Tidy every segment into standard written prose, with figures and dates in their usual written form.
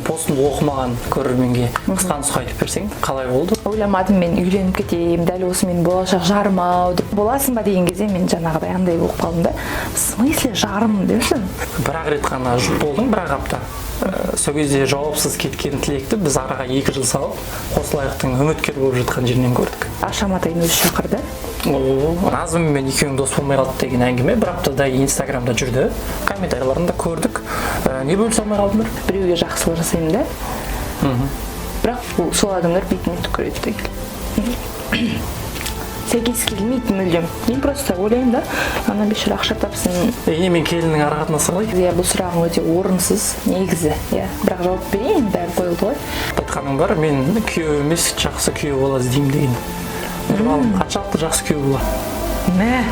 постын оқымаған көрерменге қысқа нұсқа айтып берсең, қалай болды? Ойламадым мен үйленіп кетейін, дәл осы мен болашақ жарым ау деп. Боласың ба деген кезде мен жаңағыдай андай болып қалдым да. В смысле жарым депсің? Бір-ақ рет қана жұп болдың, бір-ақ апта. Сол кезде жауапсыз кеткен тілекті біз араға 2 жыл салып, Қосылайықтың үміткер болып жатқан жерінен көрдік. Ашаматайын өзі шақырды. Назым мен екеуің дос болмай қалды деген әңгіме бір аптадай Инстаграмда жүрді. Комментарийларында көрдік. Не бөлісе алмай қалдыңдар? Біреуге жақсылық жасаймын да. Бірақ сол адамдар бетіне түкіреді деген. Сәйкес келмейді мүлдем. Мен просто ойлаймын да, ана бейшара ақша тапсын. Мен келіннің арақатынасы қалай? Иә, бұл сұрағың өте орынсыз, негізі. Иә, бірақ жауап берейін, бәрі қойылды ғой. Айтқаның бар, мен күйеу емес, жақсы күйеу бола іздеймін деген. Қаншалықты жақсы күйеу бола? Мә,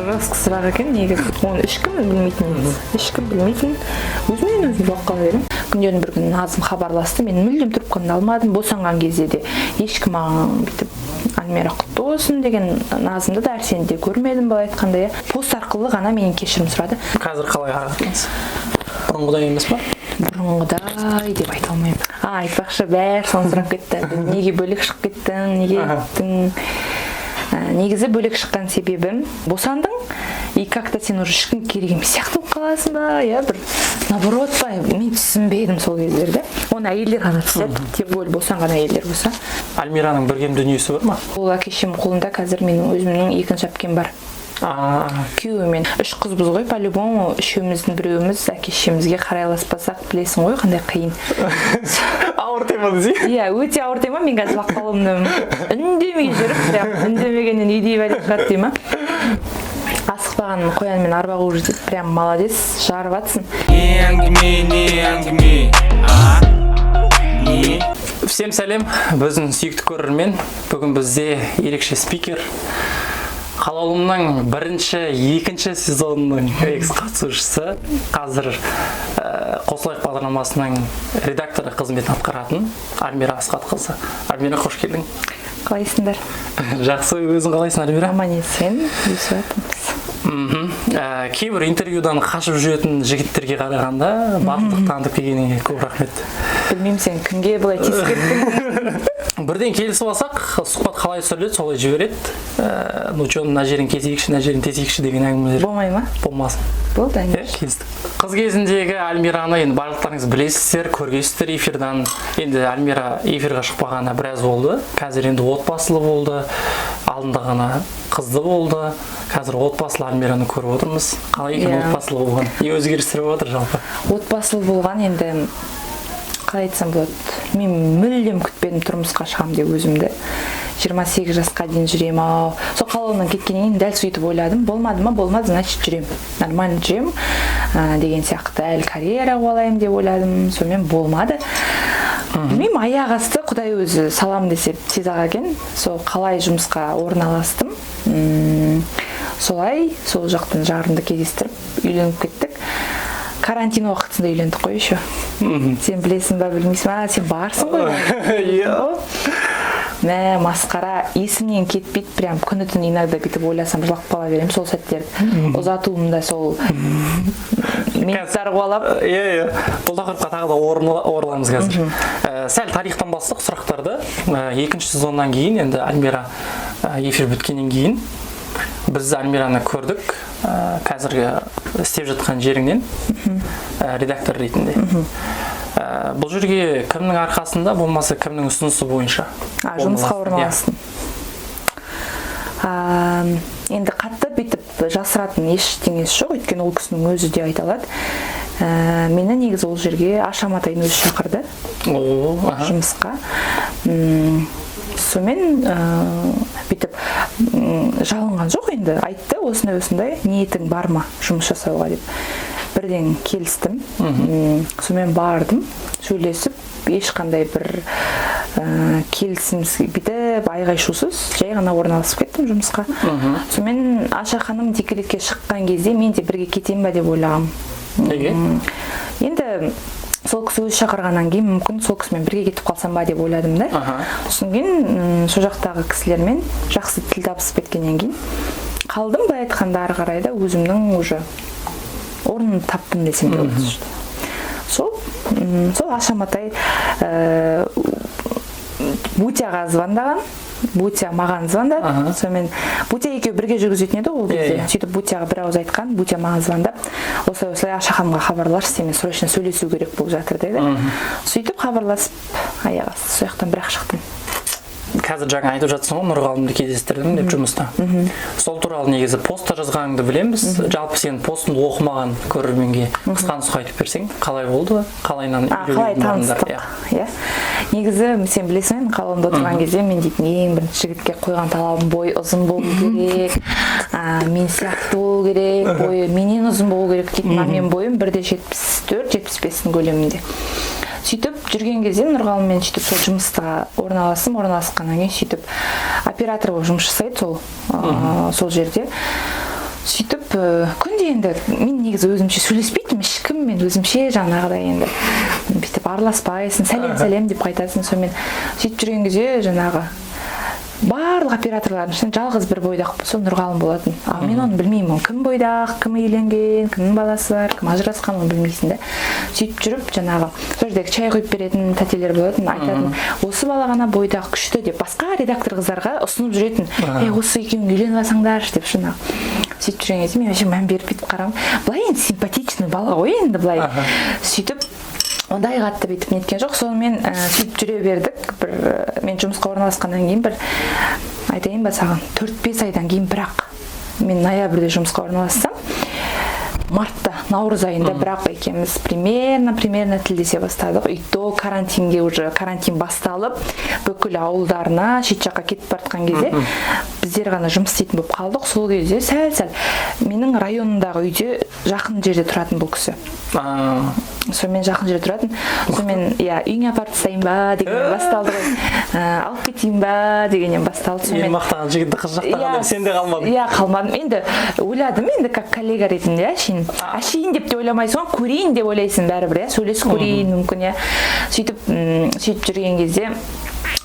жас сұрақ екен, негізі. Оны ешкім білмейтін. Өзімнен өзім жоқ қала берем. Күндердің бір күні Назым хабарласты, мен мүлдем трубканы алмадым. Босанған кезде де ешкім маған бүйтіп Альмира құтты болсын деген Назымды да Арсенді көрмедім былай айтқанда. Пост арқылы ғана менен кешірім сұрады. Қазір қалай арақатынасыз? Бұрынғыдай емес па? Бұрынғыдай деп айта алмаймын. Айтпақшы бәрі соны сұрап кетті. Неге бөлек шығып кеттің? Неге кеттің? Негізі бөлек шыққан себебім босандың и как-то сен уже ешкім керек емес сияқты болып қаласың ба, я бір наоборот па, мен түсінбедім сол кездерде. Оны әйелдер ғана түсінеді, тем более босанған әйелдер болса. Альмираның бір кем дүниесі бар ма? Ол әке-шешемнің қолында қазір менің өзімнің 2-ші әпкем бар. Күйеуімен 3 қызбыз ғой, по-любому үшеуміздің біреуіміз әке-шешемізге қарайласпасақ, білесің ғой қандай қиын. Ауыр тема десей? Иә, өте ауыр тема. Мен қазір жылап қалуым үндемей жүріп, үндемегеннен үйдей бәле шығады деймін. Асықпаған қоянмен арба қуып жүріп, прям молодец, жарып атсың. Всем сәлем, біздің сүйікті көрермен. Бүгін бізде ерекше спикер. Қалаулымның 1-2 сезонының қатысушысы, қазір Қосылайық бағдарламасының редакторы қызметін атқаратын Альмира Асқатқызы. Альмира, қош келдің. Қалайсыңдар? Жақсы, өзің қалайсың, Альмира? Аман есен, өсіп жатырмыз. Кейбір интервьюдан қашып жүретін жігіттерге қарағанда батылдық танытып келгеніңе көп рахмет. Білмеймін, сен кімге былай тиісіп кеттің? Бірден келісіп алсақ, сұхбат қалай түсіріледі, солай жібереді. Нучон мына жерін kesейікші, мына жерін тесейікші деген әңгімелер. Болмай ма? Болмасын. Болды, келістік. Қыз кезіндегі Альмираны енді барлықтарыңыз білесіздер, көргенсіздер эфирдан. Енді Альмира эфирға шықпағаны біраз болды. Қазір енді отбасылы болды. Алдында ғана қызды болды. Қазір отбасылы Альмираны көріп отырмыз. Қалай екен отбасылы болған? Не өзгерістер болып отыр жалпы? Отбасылы болған енді қалай айтсам болады. Мен мүлдем күтпедім тұрмысқа шығам деп өзімді. 28 жасқа дейін жүрем ау. Сол қалауымнан кеткеннен кейін дәл сөйтіп ойладым. Болмады ма? Болмады, значит жүрем. Нормально жүрем деген сияқты. Әлі карьера қуалаймын деп ойладым. Сонымен болмады. Білмеймін, аяқ асты Құдай өзі салам десе тез ақ екен. Сол қалай жұмысқа орналастым. Солай сол жақтан жарымды кездестіріп үйленіп кеттік. Карантин уақытында үйлендік қой еще. Сен білесің ба, білмейсің ба? Сен барсың ғой. Мә, масқара, есімнен кетпейді, прям күні-түн иногда бүйтіп ойласам жылап қала берем сол сәттерді. Ұзатуымда сол минуттар қуалап. Бұл тақырыпқа тағы да орыламыз қазір. Сәл тарихтан бастық сұрақтарды. 2-ші сезоннан кейін, енді Альмира эфир біткеннен кейін біз Альмираны көрдік. Қазіргі істеп жатқан жеріңнен редактор ретінде. Бұл жерге кімнің арқасында, болмаса кімнің ұсынысы бойынша? Жұмысқа орналастым. Енді қатты бүйтіп жасыратын ештеңесі жоқ, өйткені ол кісінің өзі де айта алады. Мені негізі ол жерге Ашаматайын өзі шақырды жұмысқа. Сонымен бүйтіп жалынған жоқ, енді айтты, осындай ниетің бар ма жұмыс жасауға деп. Бірден келістім. Сонымен бардым, сөйлесіп, ешқандай бір келісімсіз бүйтіп айғай-шусыз жай ғана орналасып кеттім жұмысқа. Сонымен Аша ханым декретке шыққан кезде мен де бірге кетем ба деп ойлағам. Неге? Енді сол кісі өзі шақырғаннан кейін мүмкін сол кісімен бірге кетіп қалсам ба деп ойладым да. Содан кейін сол жақтағы кісілермен жақсы тіл табысып кеткеннен кейін қалдым, былай айтқанда ары қарай да өзімнің уже орнын таптым десем де болады. сол Ашаматай Бутяға звондаған, Бутя маған звондады. Сонымен Бутя екеуі бірге жүргізетін еді ол кезде. Сөйтіп Бутяға бір ауыз айтқан, Бутя маған звондап, осылай Ашаханға хабарлаш, сенімен срочно сөйлесу керек болып жатыр деді. Сөйтіп хабарласып, аяғы сол жақтан бірақ шықтым. Қазір жаңа айтып жатсың ғой, Нұрғалымды кездестірдім деп жұмыста. Сол туралы негізі постта жазғаныңды білеміз. Жалпы сен постыңды оқымаған көрерменге қысқа нұсқа айтып берсең, қалай болды? Қалай таныстық? Негізі сен білесің, мен қаламда отырған кезде мен дейтін ең бірінші жігітке қойған талабым бойы ұзын болу керек, мен сияқты болу керек, бойы менен ұзын болу керек дейтін. Мен бойым 1.74-75-тің көлемінде. Сөйтіп жүрген кезде Нұрғалыммен сөйтіп сол жұмысқа орналасқаннан кейін сөйтіп оператор болып жұмыс жасайды сол жерде. Сөйтіп күнде енді мен негізі өзімше сөйлеспейтінмін ешкіммен, өзімше жаңағыдай енді бүйтіп араласпайсың, сәлем деп қайтасың. Сонымен сөйтіп жүрген кезде жаңағы барлық операторлардың ішінен жалғыз бір бойдақ сол Нұрғалым болатын. Ал мен оны білмеймін, кім бойдақ, кім үйленген, кімнің баласы бар, кім ажырасқан, оны білмейсің да. Сөйтіп жүріп жаңағы сол жердегі чай құйып беретін тәтелер болатын, айтатын, осы бала ғана бойдақ күшті деп басқа редактор қыздарға ұсынып жүретін. Осы екеуің үйленіп алсаңдаршы деп шына. Сөйтіп жүрген кезде мен вообще мән беріп бүйтіп қарамын. Былай енді симпатичный бала ғой енді былай. Сөйтіп ондай қатты бүйтіп неткен жоқ. Сонымен сөйтіп жүре бердік. Мен жұмысқа орналасқаннан кейін айтайын ба саған 4-5 айдан кейін бірақ мен ноябрьде жұмысқа орналассам, мартта, наурыз айында бірақ екеуміз примерно тілдесе бастадық. Үйто карантин басталып, бүкіл ауылдарына шет жаққа кетіп бартқан кезде біздер ғана жұмыс істейтін болып қалдық. Сол кезде сәл менің районымдағы үйде жақын жерде тұратын бұл кісі. Сонымен жақын жерде тұратын. Сонымен үйіңе апарып тастайын ба дегеннен басталды ғой. Алып кетейін ба дегеннен басталды. Ең мақтаған жігітті қыз жақтаған деп сен де қалмадың. Қалмадым. Енді ойладым енді как коллега ретінде әшейін деп те ойламайсың ғой, көрейін деп ойлайсың бәрібір, сөйлесіп көрейін мүмкін. Сөйтіп жүрген кезде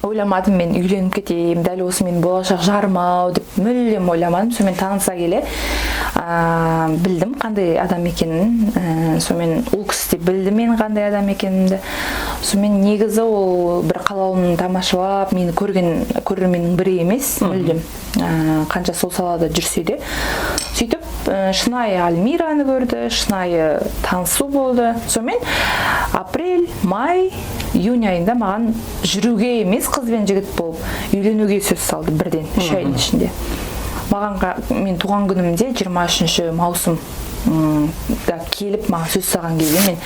ойламадым мен үйленіп кетейін, дәл осы мен болашақ жарым-ау деп мүлдем ойламадым. Сонымен таныса келе білдім қандай адам екенін. Сонымен ол кісі де білді мен қандай адам екенімді. Сонымен негізі ол бір қалауын тамашалап, мені көрген көрерменнің бірі емес, мүлдем. Қанша сол салада жүрсе де. Сөйтіп шынайы Альмираны көрді, шынайы танысу болды. Сонымен апрель, май, июнь айында маған жүруге емес, қыз бен жігіт болып үйленуге сөз салды бірден 3 айдың ішінде. Маған мен туған күнімде 23 маусымда келіп маған сөз салған кезде мен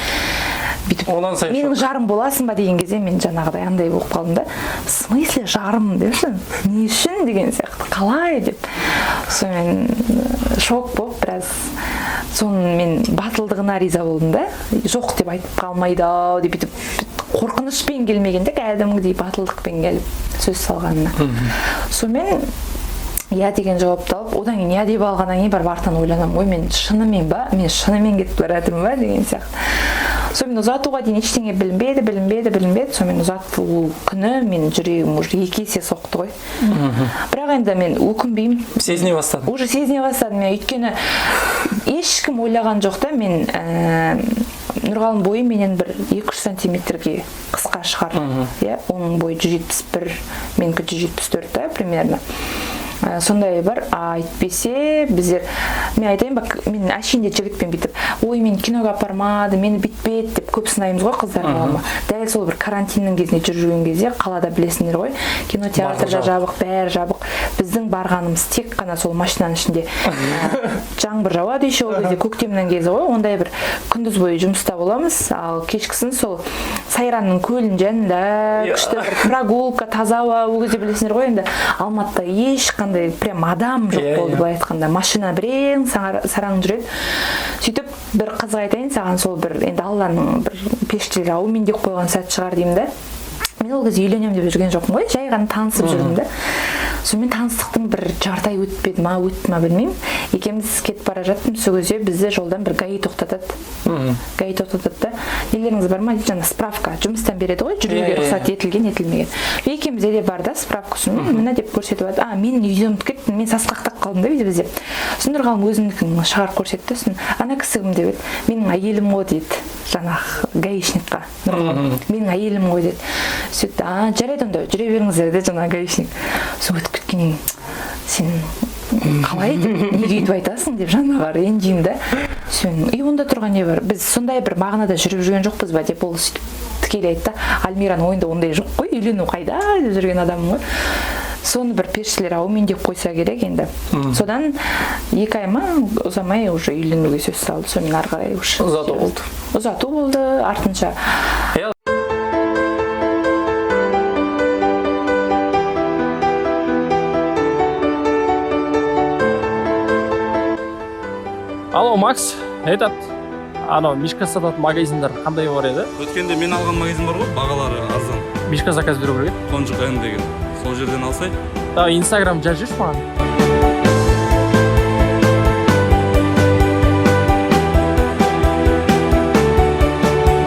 бүйтіп менің жарым боласың ба деген кезде мен жаңағыдай андай болып қалдым да. В смысле жарым депсің? Не үшін деген сияқты. Қалай деп. Сонымен шок болып біраз. Соның мен батылдығына риза болдым да. Жоқ деп айтып қалмайды-ау деп бүйтіп қорқынышпен келмегенде кәдімгідей батылдықпен келіп сөз салғанына. Сонымен деген жауапты алып, одан кейін деп алғаннан кейін барып артынан ойланамын, ой мен шынымен кетіп бара жатырмын ба деген сияқты. Сонымен ұзатуға дейін ештеңе білінбеді. Сонымен ұзату күні мен жүрегім уже 2 есе соқты ғой. Бірақ енді мен өкінбеймін. Сезіне бастадым. Уже сезіне бастадым. Өйткені ешкім ойлаған жоқ та мен Нұрғалым бойы менен бір 200 сантиметрге қысқа шығар. Оның бойы 171, менікі 174 примерно. Сондай бар, айтпесе біздер, мен айтайын ба, мен әшейінде жігітпен бүйтіп, ой мен киноға апармады, мені бүйтпеді деп көп сынаймыз ғой қыздар балама. Дәл сол бір карантиннің кезінде жүрген кезде қалада білесіңдер ғой, кинотеатрда жабық, бәрі жабық. Біздің барғанымыз тек қана сол машинаның ішінде жаңбыр жауады еще ол кезде көктемнің кезі ғой, ондай бір күндіз бойы жұмыста боламыз, ал кешкісін сол Сайранның көлінің жанында күшті бір прогулка, таза ауа, ол кезде білесіңдер ғой, енді Алматыда ешқандай прям адам жоқ болды былай айтқанда, машина бірең сараң жүреді. Сөйтіп бір қызық айтайын саған, сол бір енді Алланың бір пештелі аумен деп қойған сәт шығар деймін да. Мен ол кезде үйленем деп жүрген жоқпын ғой, жай ғана танысып жүрдім да. сонымен таныстықтың бір жарты ай өтпеді ма өтті ма білмеймін, екеуміз кетіп бара жаттым, сол кезде бізді жолдан бір гаи тоқтатады да, нелеріңіз бар ма дейді, жаңа справка жұмыстан береді ғой, жүруге рұқсат етілген етілмеген. Екеумізде де бар да справка, сонымен мына деп көрсетіп еді, мен үйден ұмытып кеттім, мен сасқақтап қалдым да бізде. Сосын Нұрғалым өзімдікін шығарып көрсетті, сосын ана кісі кім деп еді, менің әйелім ғой дейді, жаңағы гаишникқа. Менің әйелім ғой дейді. Сөйтті, жарайды онда жүре беріңіздер деді жаңағы гаишник. Сосын өтіп кеткеннен сен қалай деп, неге өйтіп айтасың деп жаңағы ренжимін да. Сен онда тұрған не бар? Біз сондай бір мағынада жүріп жүрген жоқпыз ба деп, ол сөйтіп тікелей айтты. Альмираның ойында ондай жоқ қой, үйлену қайда деп жүрген адаммын ғой. Соны бір періштелер аумин деп қойса керек енді. Содан 2 ай ма ұзамай уже үйленуге сөз салды. Сонымен ары қарай ұзату болды артынша. Алло, Макс, этот, Мишка сататын магазиндар қандай бар еді? Өткенде мен алған магазин бар ғой, бағалары арзан. Мишка заказ беру керек. Қонжық Н деген. Сол жерден алсай. Инстаграм жазып жүрші маған.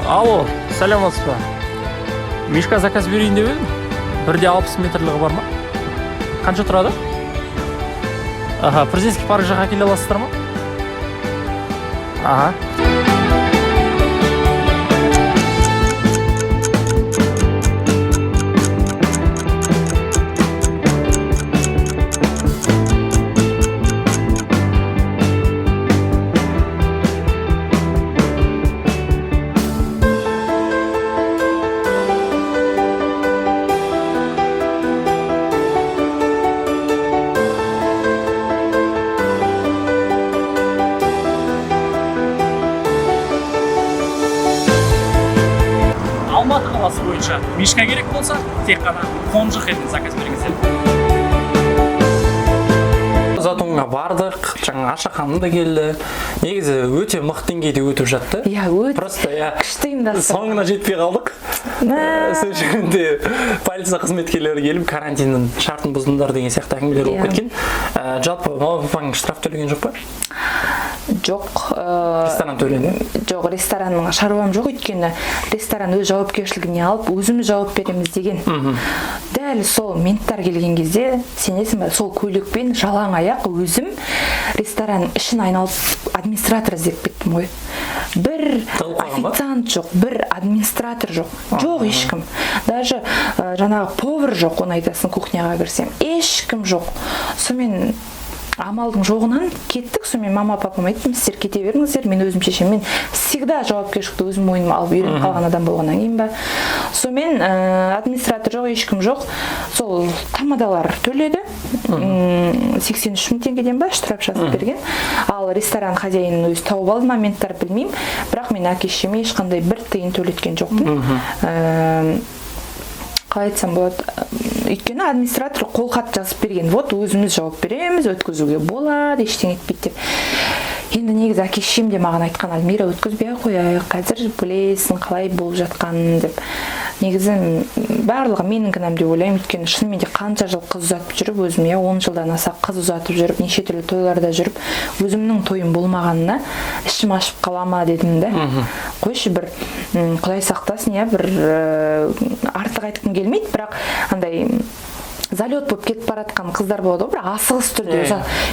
Алло, сәлеметсіз ба? Мишка заказ берейін деп едім. 160 метрлігі бар ма? Қанша тұрады? Президентский парк жаққа келе аласыздар ма? Алматы қаласы бойынша Мишка керек болса, тек қана Қонжық елден заказ беріңіздер. Затонға бардық, жаңа Ашақанның да келді. Негізі өте мықты деңгейде өтіп жатты. Просто күшті ұйымдастырды. Соңына жетпей қалдық. Сол жерде полиция қызметкерлері келіп карантиннің шартын бұздыңдар деген сияқты әңгімелер болып кеткен. Жалпы папаң штраф төлеген жоқ па? Жоқ. Ресторан төледі? Жоқ, ресторанның шаруам жоқ, өйткені ресторан өз жауапкершілігіне алып, өзіміз жауап береміз деген. Дәл сол менттар келген кезде, сенесің бе, сол көйлекпен жалаң аяқ өзім ресторан ішін айналып администратор іздеп кеттім ғой. Бір официант жоқ, бір администратор жоқ, жоқ ешкім. Даже жаңағы повар жоқ, оны айтасың, кухняға кірсем, ешкім жоқ. Сонымен амалдың жоғынан кеттік, сонымен мама папам айттым, сіздер кете беріңіздер, мен өзім шешем. Мен всегда жауапкершілікті өзім мойныма алып үйреніп қалған адам болғаннан кейін ба. Сонымен администратор жоқ, ешкім жоқ. Сол тамадалар төледі. 83 мың теңгеден ба штраф жазып берген. Ал ресторан хозяинын өзі тауып алды, моменттар білмеймін. Бірақ мен әке-шешеме ешқандай бір тиын төлеткен жоқпын. Қалай айтсам болады, өйткені администратор қолхат жазып берген, вот өзіміз жауап береміз, өткізуге болады, ештеңе етпейді деп. Енді негізі әке-шешем де маған айтқан, Альмира өткізбей қояйық, қазір білесің қалай болып жатқанын деп. Негізі барлығы менің кінәм деп ойлаймын, өйткені шынымен де қанша жыл қыз ұзатып жүріп, өзім 10 жылдан аса қыз ұзатып жүріп, неше түрлі тойларда жүріп, өзімнің тойым болмағанына ішім ашып қалама дедім да. Қойшы бір Құдай сақтасын, бір артық айтқым келмейді, бірақ андай залет болып кетіп баратқан қыздар болады ғой, бірақ асығыс түрде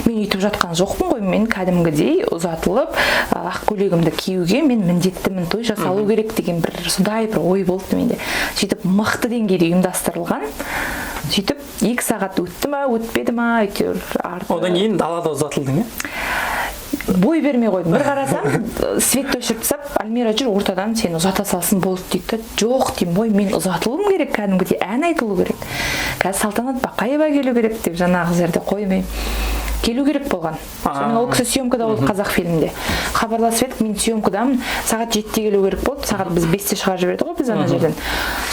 мен үйтіп жатқан жоқпын ғой, мен кәдімгідей ұзатылып ақ көйлегімді киюге мен міндеттімін, той жасалу керек деген бір сондай бір ой болды менде. Сөйтіп мықты деңгейде ұйымдастырылған. Сөйтіп 2 сағат өтті ма, өтпеді ма, әйтеуір одан кейін далада ұзатылдың, бой бермей қойдым. Бір қарасам, светті өшіріп тастап, Альмира жүр, ортадан сен ұзата салсын болды дейді. Жоқ деймін ғой, мен ұзатылуым керек, кәдімгідей ән айтылу керек. Қазір Салтанат Бақаева келу керек деп жаңағы жерде қоймай келу керек болған. Сонымен ол кісі съемкада болды қазақ фильмінде. Хабарласып едік, мен съемкадамын, сағат 7-те келу керек болды. Сағат біз 5-те шығарып жіберді ғой біз ана жерден.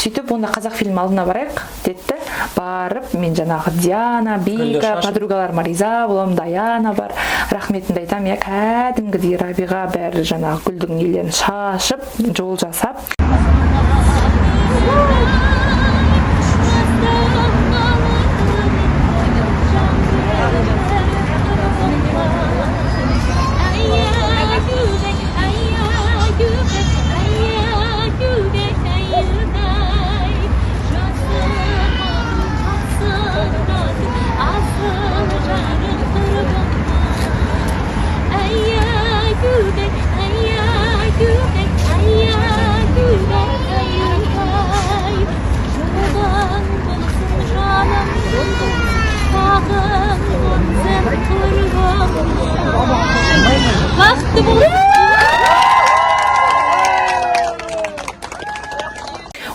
Сөйтіп онда қазақ фильм алдына барайық деді. Барып, мен жаңағы Диана, Бейка, подругаларыма риза боламын, Даяна бар. Рахметімді айтам, кәдімгідей Рабиға бәрі жаңағы гүлдің нелерін шашып, жол жасап.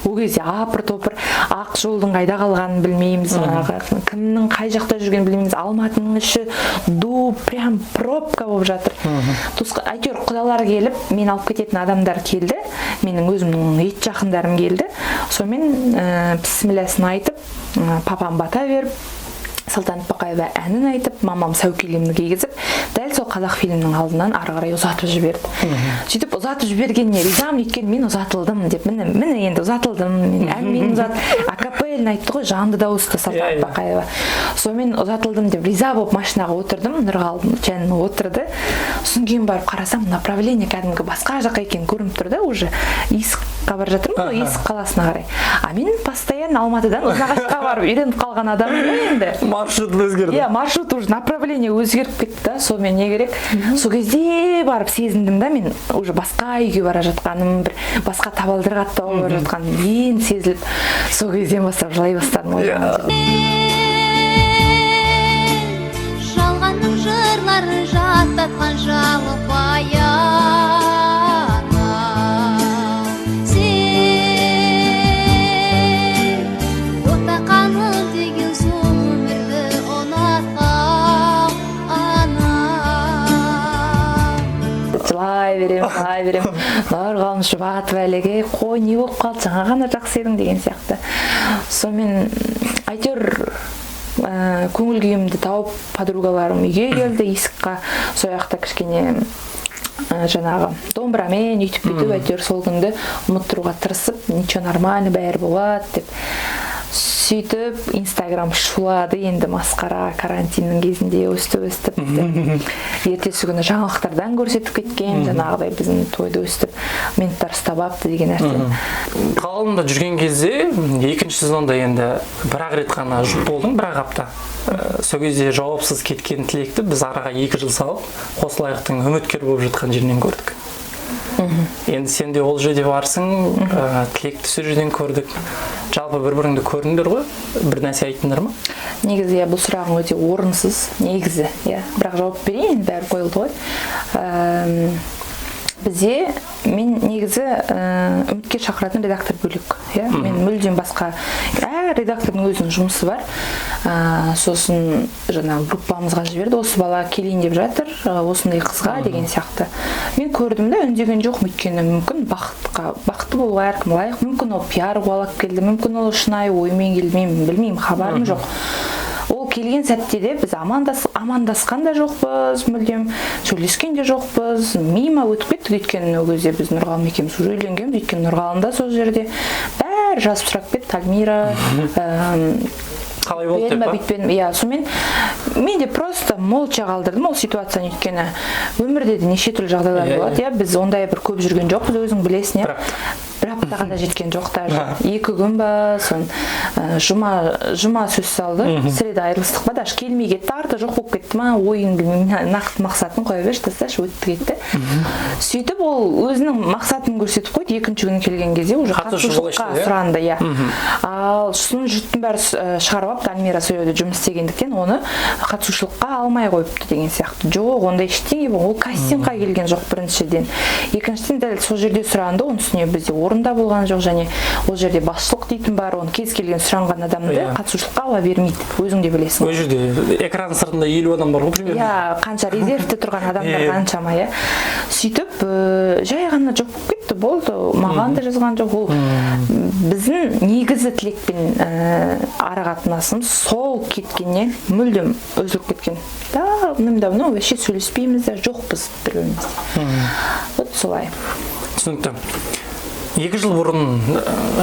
ол кезде апыр топыр ақ жолдың қайда қалғанын білмейміз, кімнің қай жақта жүргенін білмейміз, Алматының іші ду прям пробка болып жатыр. Әйтеуір құдалар келіп, мен алып кететін адамдар келді, менің өзімнің ет жақындарым келді. Сонымен бісмілләсін айтып, папам бата беріп, Салтанат Бақаева әнін айтып, мамам сәукелемді кигізіп, дәл сол қазақ фильмінің алдынан ары қарай ұзатып жіберді. Сөйтіп ұзатып жібергеніне ризамын, өйткені мен ұзатылдым деп, міне енді ұзатылдым, әнмен акапельно айтты ғой, жанды дауысты Салтанат Бақаева. Сонымен ұзатылдым деп риза болып машинаға отырдым, Нұрғалым Чәнін отырды. Сосын кейін барып қарасам, направление кәдімгі басқа жаққа екенін көрініп тұрды, уже Искқа бара жатырмын ғой, Иск қаласына қарай. А мен постоянно Алматыдан Ұзағашқа барып үйреніп қалған адаммын енді. Маршрут өзгерді. Иә, маршрут уже направление өзгеріп кетті. Сонымен не керек? Сол кезде барып сезіндім да, мен уже басқа үйге бара жатқаным, бір басқа табалдырға аттауға бара жатқаным ең сезіліп, сол кезден бастап жылай бастадым. Жалғанның жырлары жаттатқан жалып аяна, сен отақаным деген сол өмірді ұнатқан ана. Жылай берем. Нұрғалым Жұбатов әліге, қой не болып қалды, жаңа ғана жақсы едің деген сияқты. Сонымен әйтеуір көңіл күйімді тауып, подругаларым үйге келді, Искқа, сол жақта кішкене жаңағы домбырамен үйтіп бүйтіп, әйтеуір сол күнді ұмыттыруға тырысып, ничего нормально, бәрі болады деп. Сөйтіп, Инстаграм шулады, енді масқара карантиннің кезінде өстіп. Ертесі күні жаңалықтардан көрсетіп кеткен, жаңағыдай біздің тойды өстіп, менттар ұстап апты деген нәрсе. Қалалымда жүрген кезде, екінші сезонда енді бір-ақ рет қана жұп болдың, бір-ақ апта. Сол кезде жауапсыз кеткен тілекті біз араға 2 жыл салып, Қосылайықтың үміткер болып жатқан жерінен көрдік. Енді сен де ол жерде барсың, тілекті сол жерден көрдік. Жалпы бір-біріңді көрдіңдер ғой? Bir нәрсе айттыңдар ма? Негізі бұл сұрағың өте орынсыз, негізі. Бірақ жауап берейін, бәрі қойылды ғой. Бізде мен негізі үмітке шақыратын редактор бөлек. Мен мүлдем басқа, редактордың өзінің жұмысы бар. Сосын жаңағы группамызға жіберді, осы бала келейін деп жатыр, осындай қызға деген сияқты. Мен көрдім де үндеген жоқ, өйткені мүмкін бақытты болуға әркім лайық, мүмкін ол пиар қуалап келді, мүмкін ол шынайы оймен келді, мен білмеймін, хабарым жоқ. Ол келген сәтте де біз амандасқан да жоқпыз, мүлдем сөйлескен де жоқпыз, мимо өтіп кеттік, өйткені ол кезде біз Нұрғалым екеуміз уже үйленгенбіз, өйткені Нұрғалым да сол жерде бәрі жазып сұрап кетті, Альмира қалай болды деп па? Иә, сонымен мен де просто молча қалдырдым ол ситуацияны, өйткені өмірде де неше түрлі жағдайлар болады, біз ондай бір көп жүрген жоқпыз, өзің білесің, бір аптаға да жеткен жоқ, даже 2 күн ба, сон жұма сөз салды, среда айырылыстық па, даже келмей кетті, арты жоқ болып кетті ма, ойын білмеймін, нақты мақсатын қоя берші, тасташы, өтті кетті. Сөйтіп ол өзінің мақсатын көрсетіп қойды, екінші күні келген кезде уже қатысушылыққа сұранды. Ал сосын жұрттың бәрі шығарып алыпты, Альмира сол жерде жұмыс істегендіктен оны қатысушылыққа алмай қойыпты деген сияқты. Жоқ, ондай ештеңе ол кастингқа келген жоқ біріншіден. Екіншіден дәл сол жерде сұранды, оның үстіне бізде орында болған жоқ, және ол жерде басшылық дейтін бар, оны кез келген сұранған адамды қатысушылыққа ала бермейді, өзің де білесің. Ол жерде экран сыртында 50 адам бар ғой, примерно. Иә, қанша резервте тұрған адамдар қаншама, иә. Сөйтіп, жай ғана жоқ болып кетті, болды, маған да жазған жоқ. Ол біздің негізі тілекпен ара қатынасымыз сол кеткеннен мүлдем үзіліп кеткен. Давным-давно вообще сөйлеспейміз, жоқпыз бір-бірімізде. Вот солай. Түсінікті. 2 жыл бұрын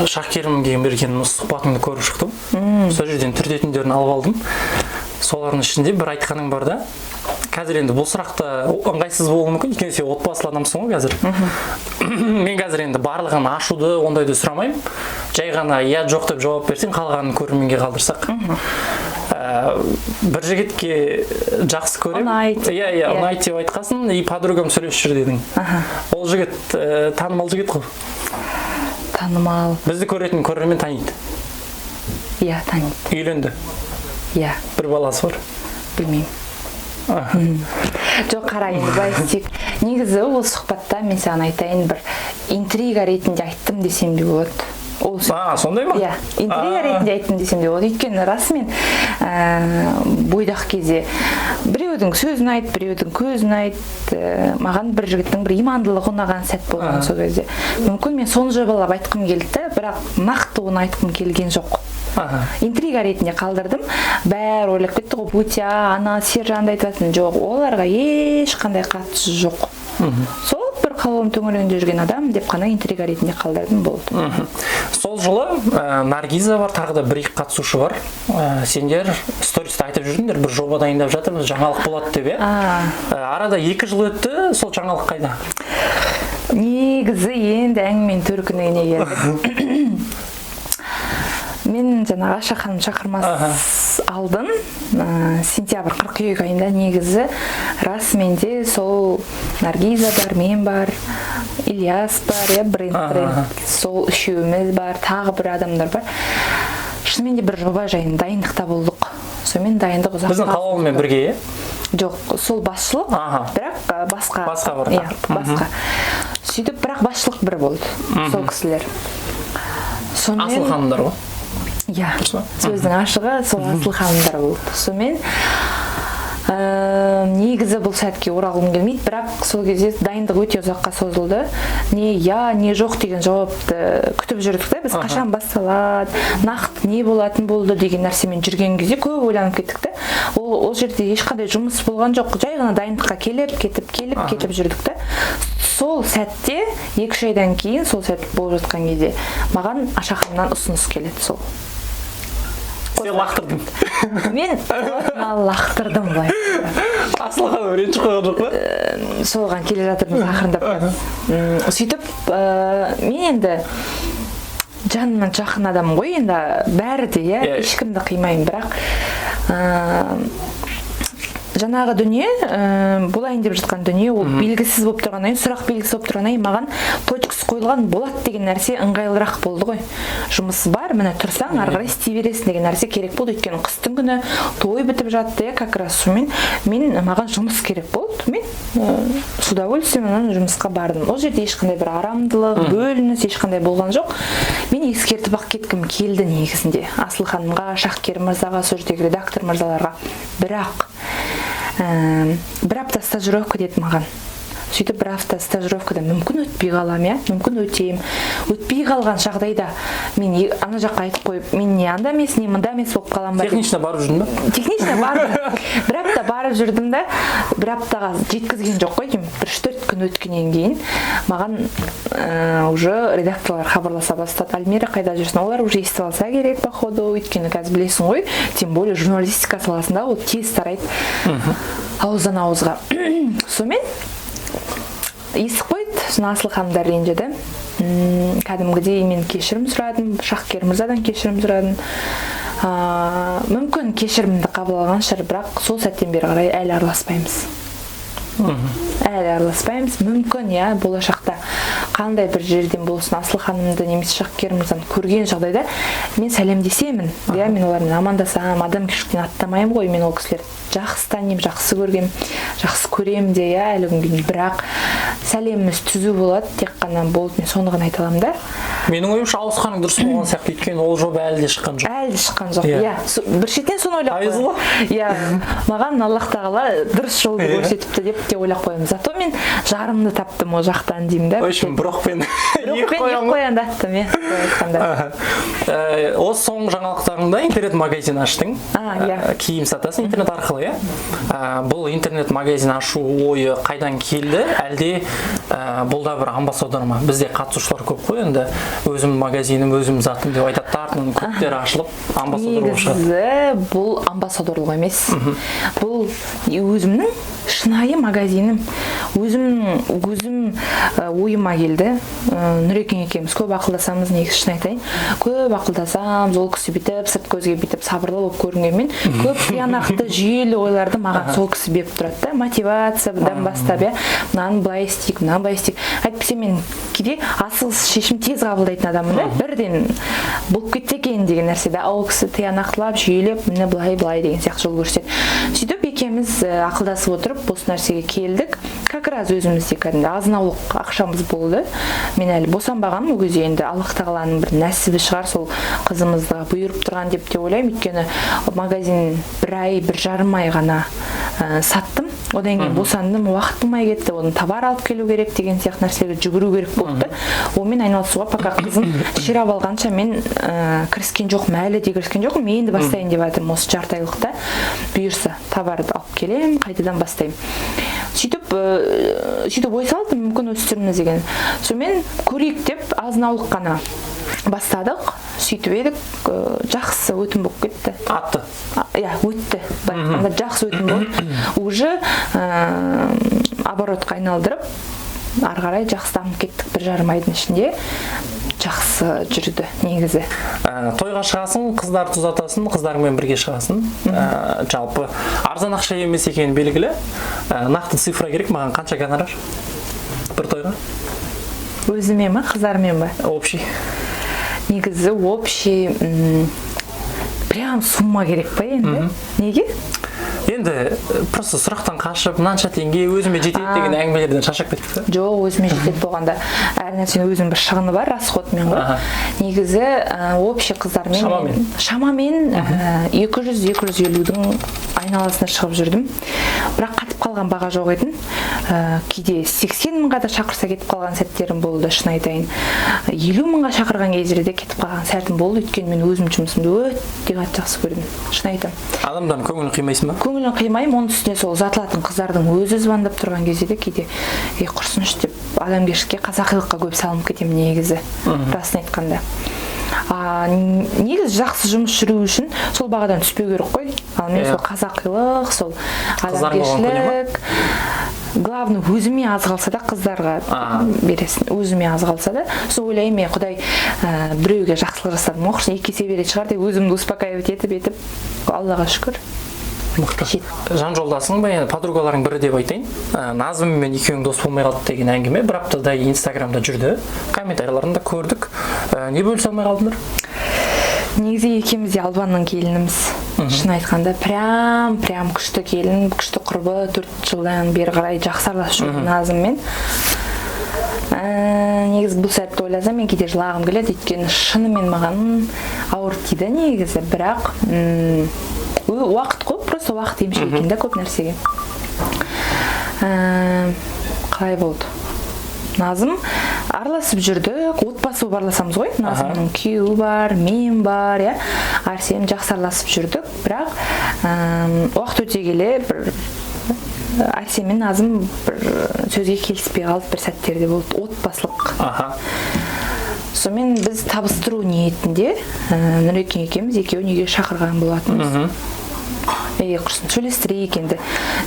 Шақкерімге берген сұхбатыңды көріп шықтым. Сол жерден түрдетіндерін алып алдым. Солардың ішінде бір айтқаның бар да. Қазір енді бұл сұрақта ыңғайсыз болуы мүмкін, өйткені сен отбасылы адамсың ғой қазір. Мен қазір енді барлығын ашуды, ондайды сұрамаймын. Жай ғана я жоқ деп жауап берсең, қалғанын көрерменге қалдырсақ. Бір жігітке жақсы көремін. Ұнайды деп айтқасын, и подругам сөйлесіп жүр дедің. Ол жігіт танымал жігіт қой. Танымал. Бізді көретін көрермен таниды. Иә, таниды. Үйленді. Иә. Бір баласы бар. Білмеймін. Жоқ, қара, енді былай істейік. Негізі ол сұхбатта мен саған айтайын, бір интрига ретінде айттым десем де болады. Ол сондай ма? Иә, интрига ретінде айттым десем де болады. Өйткені расымен бойдақ кезде біреудің сөзін айт, біреудің көзін айт, маған бір жігіттің бір имандылығы ұнаған сәт болған сол кезде. Мүмкін мен соны жобалап айтқым келді, бірақ нақты оны айтқым келген жоқ. Интрига ретінде қалдырдым. Бәрі ойлап кетті ғой, Бутя, ана сержанды айтатын жоқ. Оларға ешқандай қатысы жоқ. Сол бір қалауым төңірегінде жүрген адам деп қана интрига ретінде қалдырдым, болды. Сол жылы Наргиза бар, тағы да бір-екі қатысушы бар. Сендер стористі айтып жүрдіңдер, бір жоба дайындап жатырмыз, жаңалық болады деп, иә? Арада 2 жыл өтті, сол жаңалық қайда? Негізі енді әңгіменің төркініне келдік. Мен жаңағы Аша ханым шақырмас алдын сентябрь қыркүйек айында негізі расымен де сол Наргиза бар, мен бар, Ильяс бар, бренд, сол үшеуміз бар, тағы бір адамдар бар. Шынымен де бір жоба жайын дайындықта болдық. Сонымен дайындық ұзақ. Біздің қалауымен бірге, е? Жоқ, сол басшылық, бірақ басқа бар. Басқа. Сөйтіп, бірақ басшылық бір болды, сол кісілер. Асыл ханымдар ғой? Иә, сөздің ашығы сол асыл ханымдар болды. Сонымен негізі бұл сәтке оралғым келмейді, бірақ сол кезде дайындық өте ұзаққа созылды. Не я, не жоқ деген жауапты күтіп жүрдік та, біз қашан басталады, нақты не болатын болды деген нәрсемен жүрген кезде көп ойланып кеттік та. Ол жерде ешқандай жұмыс болған жоқ, жай ғана дайындыққа келіп кетіп жүрдік та. Сол сәтте 2-3 айдан кейін, сол сәт болып жатқан кезде маған Аша ханымнан ұсыныс келеді сол. Сен лақтырдың. Мен лақтырдым былай. Асыл ханым ренжіп қойған жоқ па? Соған келе жатырмыз ақырындап. Сөйтіп, мен енді жанымнан жақын адам ғой, енді бәрі де, ешкімді қимаймын, бірақ жаңағы дүние, болайын деп жатқан дүние, ол белгісіз болып тұрғаннан, сұрақ белгісіз болып тұрғаннан, маған точкасы қойылған болады деген нәрсе ыңғайлырақ болды ғой. Жұмысы бар, міне тұрсаң, ары қарай істей бересің деген нәрсе керек болды. Өйткені қыстың күні той бітіп жатты, как раз сонымен маған жұмыс керек болды. Мен с удовольствием жұмысқа бардым. Ол жерде ешқандай бір арамдылық, бөлініс ешқандай болған жоқ. Мен ескертіп ақ кеткім келді негізінде. Асыл ханымға, Шахкер мырзаға, сол жердегі редактор мырзаларға. Бірақ бір апта стажировка деді маған. Сөйтіп бір апта стажировкада мүмкін өтпей қалам, мүмкін өтейм. Өтпей қалған жағдайда мен ана жаққа айтып қойып, мен не анда емес, не мында емес болып қалам ба. Технично барып жүрдің бе? Технично бардым. Бір апта барып жүрдім да, бір аптаға жеткізген жоқ қой деймін. 3-4 күн өткеннен кейін маған уже редакторлар хабарласа бастады. Альмира қайда жүрсің? Олар уже естіп алса керек по ходу, өйткені қазір білесің ғой, тем более журналистика саласында ол тез тарайды. Ауыздан ауызға. Сонымен естіп қойды, сосын Асыл ханымдар ренжіді. Кәдімгідей мен кешірім сұрадым, Шахкер мырзадан кешірім сұрадым. Мүмкін кешірімді қабыл алған шығар, бірақ сол сәттен бері қарай әлі араласпаймыз. Мүмкін, болашақта қандай бір жерден болсын Асыл ханымды немесе Шахкер мырзаны көрген жағдайда мен сәлемдесемін. Мен олармен амандасам, адам кешіктен аттамаймын ғой, мен ол кісілерді жақсы танимын, жақсы көргем, жақсы көремін де, әлі күнге дейін. Бірақ сәлеміміз түзу болады, тек қана болды, мен соны ғана айта аламын да. Менің ойымша ауысқаның дұрыс болған сияқты, өйткені ол жоба әлі де шыққан жоқ. Бір шеттен соны ойлап қоямын. Маған Аллах тағала дұрыс жолды көрсетіпті деп те ойлап қоямын. Зато мен жарымды таптым ол жақтан деймін да. Бір оқпен екі қоянды аттым, Осы соңғы жаңалықтарыңда интернет магазин аштың, киім сатасың интернет арқылы, бұл интернет магазин ашу ойы қайдан келді, әлде бұл да бір амбассадор ма? Бізде қатысушылар көп қой, енді өзім магазинім, өзім затым деп айтады, артынан көптері ашылып, амбассадор болып шығады. Негізі бұл амбассадорлық емес. Бұл өзімнің шынайы магазинім. Өзім ойыма келді. Нұрекен екеуміз көп ақылдасамыз, негізі шын айтайын. Көп ақылдасамыз, ол кісі бүйтіп, сырт көзге бүйтіп сабырлы болып көрінгенмен, көп тиянақты, жүйелі ойларды маған сол кісі беріп тұрады да. Мотивациядан бастап, мынаны былай істейік, мынаны былай істейік. Әйтпесе мен кейде асығыс шешім тез қабылдайтын адаммын да. Бірден болып кетсе екен деген нәрседе, ол кісі тиянақтылап, жүйелеп, міне былай деген сияқты жол көрсетеді. Сөйтіп екеуміз ақылдасып отырып осы нәрсеге келдік. Как бир аз өзүмүздө кәдімгі азын аулық акчамыз болду. Мен әлі босанбағанмын, ол кезде енді Аллах тағаланың бір нәсібі шығар, сол қызымызға бұйырып тұрған деп те ойлаймын. Өйткені магазин бір ай, бір жарым ай ғана саттым. Одан кейін босандым, уақыт болмай кетті, оны товар алып келу керек деген сияқты нәрселерге жүгіру керек болды. Онымен айналысуға пока қызым ширап алғанша мен кіріскен жоқпын, әлі де кіріскен жоқпын. Мен енді бастайын деп жатырмын осы жарты айлықта. Бұйырса товарды алып келем, қайтадан бастаймын. Сөйтіп ой салдым, мүмкін өстірміз деген. Сонымен көрейік деп азын аулық қана бастадық. Сөйтіп едік, жақсы өтім болып кетті. Атты. Өтті. Байқанда жақсы өтім болды. Уже оборотқа айналдырып, ары қарай жақсы дамып кеттік. бір жарым айдың ішінде жақсы жүрді негізі. Тойға шығасың, қыздарды ұзатасың, қыздарыңмен бірге шығасың. Жалпы арзан ақша емес екені белгілі. Нақты цифра керек, маған қанша гонорар бір тойға? Өзіме ма, қыздармен ба? Общий. Негізі общий прям сумма керек па енді? Неге? Енді просто сұрақтан қашып, мынанша теңге өзіме жетеді деген әңгімелерден шаршап кетті. Жоқ, өзіме жетеді болғанда әр нәрсенің өзінің бір шығыны бар, расходмен ғой. Негізі общий қыздармен шамамен 200-250-дің айналасына шығып жүрдім. Бірақ қатып қалған баға жоқ еді. Кейде 80 мыңға да шақырса кетіп қалған сәттерім болды, шын айтайын. 50 мыңға шақырған кездерде кетіп қалған сәтім болды, өйткені мен өзім жұмысымды өте қатты жақсы көремін, шын айтамын. Адамдан көңілін қимайсың ба? Көңілін қимаймын, оның үстіне сол ұзатылатын қыздардың өзі звондап тұрған кезде де кейде құрсыншы деп адамгершілікке, қазақилыққа көп салынып кетемін негізі, расын айтқанда. Негізі жақсы жұмыс жүру үшін сол бағадан түспеу керек қой. Ал мен сол қазақилық, сол адамгершілік, главный өзіме аз қалса да қыздарға бересің, өзіме аз қалса да, сол ойлаймын, мен Құдай біреуге жақсылық жасадым, оқырсын екі есе береді шығар деп өзімді успокаивать етіп, Аллаға шүкір. Жан жолдасың ба, енді подругаларың бірі деп айтайын. Назым мен екеуің дос болмай қалды деген әңгіме бір аптадай Инстаграмда жүрді. Комментарийларында көрдік. Не бөлісе алмай қалдыңдар? Негізі екеуміз де Албанның келініміз. Шын айтқанда прям күшті келін, күшті құрбы, 4 жылдан бері қарай жақсы араласып жүрдім Назыммен. Негізі бұл сәтті ойласам, мен кейде жылағым келеді, өйткені шынымен маған ауыр тиді негізі, бірақ уақыт қой, просто уақыт емші екен да көп нәрсеге. Қалай болды? Назым араласып жүрдік, отбасы болып араласамыз ғой. Назымның күйеуі бар, мен бар, Арсен жақсы араласып жүрдік, бірақ уақыт өте келе Арсен мен Назым бір сөзге келіспей қалды, бір сәттерде болды, отбасылық. Сонымен біз табыстыру ниетінде Нұрекен екеуміз екеуін үйге шақырған болатынбыз. Құрсын сөйлестірейік енді,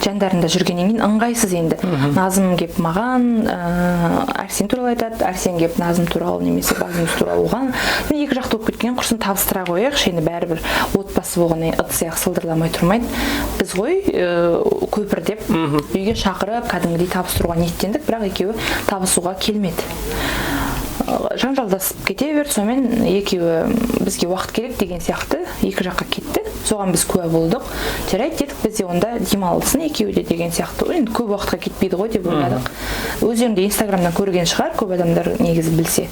жандарында жүргеннен кейін ыңғайсыз енді. Назым кеп маған Арсен туралы айтады, Арсен кеп Назым туралы немесе базымыз туралы оған. Екі жақты болып кеткен, құрсын табыстыра қояйық, енді бәрібір отбасы болғаннан ыдыс-аяқ сылдырламай тұрмайды. Біз ғой көпір деп үйге шақырып, кәдімгідей табыстыруға ниеттендік, бірақ екеуі табысуға келмеді. Жанжалдасып кете берді, сонымен екеуі бізге уақыт керек деген сияқты екі жаққа кетті. Соған біз куә болдық. Жарайды дедік, бізде онда демалсын екеуі де деген сияқты. Енді көп уақытқа кетпейді ғой деп ойладық. Өздерінде Инстаграмнан көрген шығар, көп адамдар негізі білсе.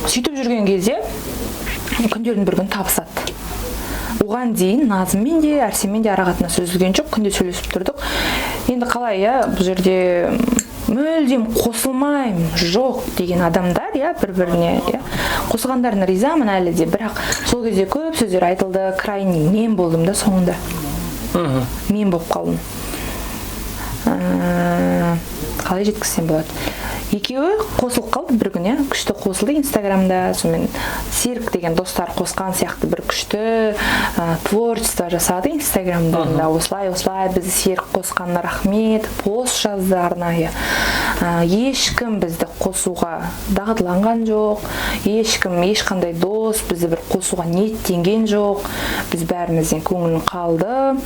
Сөйтіп жүрген кезде күндердің бір күн табысады. Оған дейін Назыммен де, Арсенмен де арақатынас үзілген жоқ, күнде сөйлесіп тұрдық. Енді қалай, бұл жерде мүлдем қосылмайым жоқ деген адамдар, бір-біріне қосылғандарына ризамын әлі де, бірақ сол кезде көп сөздер айтылды, крайний мен болдым да соңында. Мен болып қалдым. Қалай жеткізсем болады? Екеуі қосылып қалды бір күн, күшті қосылды Инстаграмда, сонымен Серік деген достар қосқан сияқты бір күшті творчество жасады Инстаграмда. Осылай бізді Серік қосқанына рахмет, пост жазды арнайы. Ешкім бізді қосуға дағдыланған жоқ, ешқандай дос бізді бір қосуға ниеттенген жоқ. Біз бәрімізден көңілін қалды,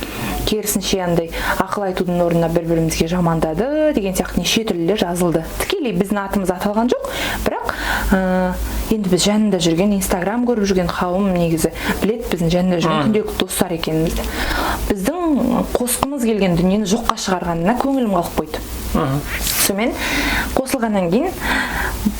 керісінше андай ақыл айтудың орнына бір-бірімізге жамандады деген сияқты неше түрлілер жазылды. Тікелей біздің атымыз аталған жоқ, бірақ енді біз жанында жүрген, Инстаграм көріп жүрген қауым негізі білет біздің жанында жүрген күнделікті достар екенімізді. Біздің қосқымыз келген дүниені жоққа шығарғанына көңілім қалып қойды. Сонымен қосылғаннан кейін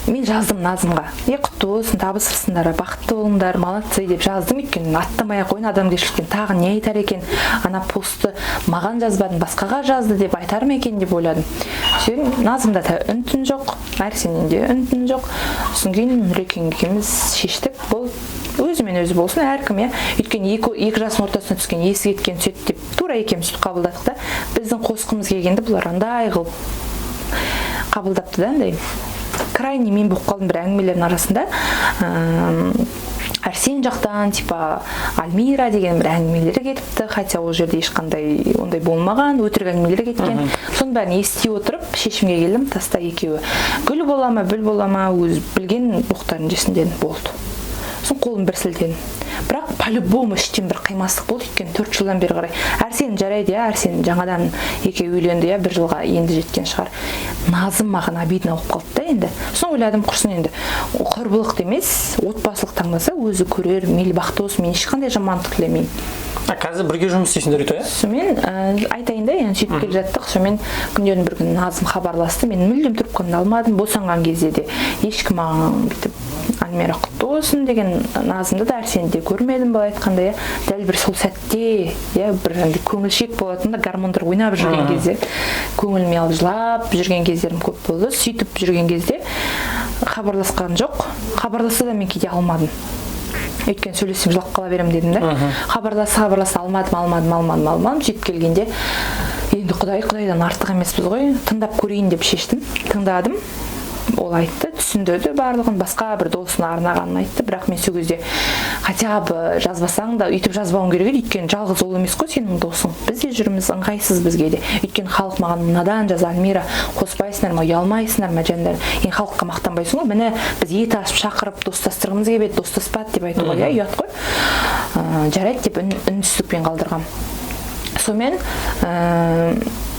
мен жаздым Назымға. Құтты болсын, табысырсыңдар, бақытты болыңдар, молодцы деп жаздым. Өйткені аттамай ақ қойын, адамгершіліктен тағы не айтар екен, ана постты маған жазбадың, басқаға жазды деп айтар ма екен деп ойладым. Сөйтіп Назымда да үн-түн жоқ, Арсеннен де үн-түн жоқ. Содан кейін Нұрекең екеуміз шештік, бұл өзімен өзі болсын, әркім, өйткені екі жасың ортасына түскен есі кеткен сөйт деп тура екеуміз қабылдадық та, біздің қосқымыз келгенде бұлар андай қылып қабылдапты да, андай крайне мен болып қалдым бір әңгімелердің арасында. Арсен жақтан типа Альмира деген бір әңгімелері кетіпті, хотя ол жерде ешқандай ондай болмаған, өтірік әңгімелері кеткен. Соның бәрін ести отырып шешімге келдім, таста екеуі гүл бола ма, бүл бола ма, өз білген боқтарын жесін дедім, болды. Соң қолым бір сілтедім. Бірақ по-любому іштен бір қимастық болды, өйткені 4 жылдан бері қарай. Арсен жарайды, Арсен жаңадан екеуі үйленді, 1 жылға енді жеткен шығар. Назым маған обидно болып қалды да енді. Соң ойладым, құрсын енді құрбылық емес, отбасылық таңдаса өзі көрер, мейлі бақытты болсын, мен ешқандай жамандық тілемеймін. Қазір бірге жұмыс істейсіңдер өйтіп, Сонымен айтайын да, енді сөйтіп келе жаттық. Сонымен күндердің бір күні Назым хабарласты. Мен мүлдем трубканы алмадым. Босанған кезде де ешкім маған бүйтіп Альмира құтты болсын деген Назымды да Арсенді де көрмедім, былай айтқанда, дәл бір сол сәтте, бір көңілшек болатын да, гормондар ойнап жүрген кезде, көңіліме алып жылап жүрген кездерім көп болды. Сөйтіп жүрген кезде хабарласқан жоқ. Хабарласса да мен кейде алмадым. Өйткені сөйлесем жылап қала берем дедім да. Хабарласа алмадым. Сөйтіп келгенде енді құдайдан артық емеспіз ғой, тыңдап көрейін деп шештім. Тыңдадым. Ол айтты, түсіндірді барлығын, басқа бір досына арнағанын айтты, бірақ мен сол кезде хотя бы жазбасаң да өйтіп жазбауым керек еді, өйткені жалғыз ол емес қой сенің досың. Біз де жүрміз, ыңғайсыз бізге де. Өйткені халық маған мынадан жаз, Альмира, қоспайсыңдар ма, ұялмайсыңдар ма, жандар. Енді халыққа мақтанбайсың ғой, міне біз ет ашып шақырып достастырғымыз келіп еді, достаспады деп айтуға ұят қой. Жарайды деп үнсіздікпен қалдырғам. Сонымен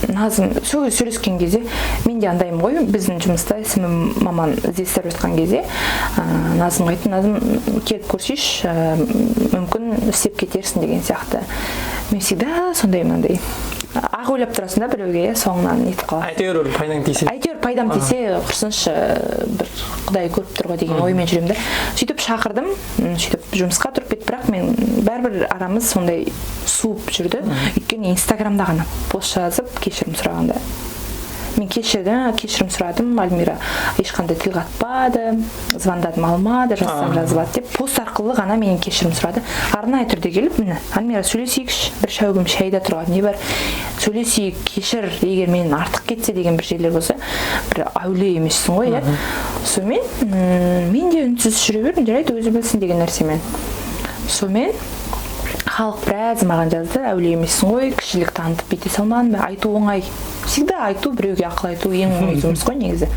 Назым сөйлескен кезде мен де андаймын ғой, біздің жұмыста ісімі маман іздестіріп жатқан кезде Назымға айттым, Назым келіп көрсейші, мүмкін істеп кетерсің деген сияқты. Мен всегда сондай мынандай ақ ойлап тұрасың да біреуге, соңынан нетіп қаласың. Әйтеуір пайдаң тисе. Әйтеуір пайдам тисе, құрсыншы бір құдай көріп тұр ғой деген оймен жүремін да. Сөйтіп шақырдым, сөйтіп жұмысқа тұрып кетті, бірақ мен бәрібір арамыз сондай суып жүрді. Өйткені Инстаграмда ғана пост жазып кешірім сұрағанда. Мен кешірім сұрадым, Альмира ешқандай тіл қатпады, звондадым, алмады, жазсам жазбады деп, пост арқылы ғана менен кешірім сұрады. Арнайы түрде келіп, міне, Альмира сөйлесейікші, бір шәугім шайда тұрған не бар, сөйлесейік, кешір, егер менен артық кетсе деген бір жерлер болса, бір әулие емессің ғой, Сонымен мен де үнсіз жүре бердім, жарайды өзі білсін деген нәрсемен. Сонымен халық біраз маған жазды, әулие емессің ғой, кішілік танытып бүйте салмадың ба, айту оңай. Всегда айту, біреуге ақыл айту ең оңай жұмыс қой негізі.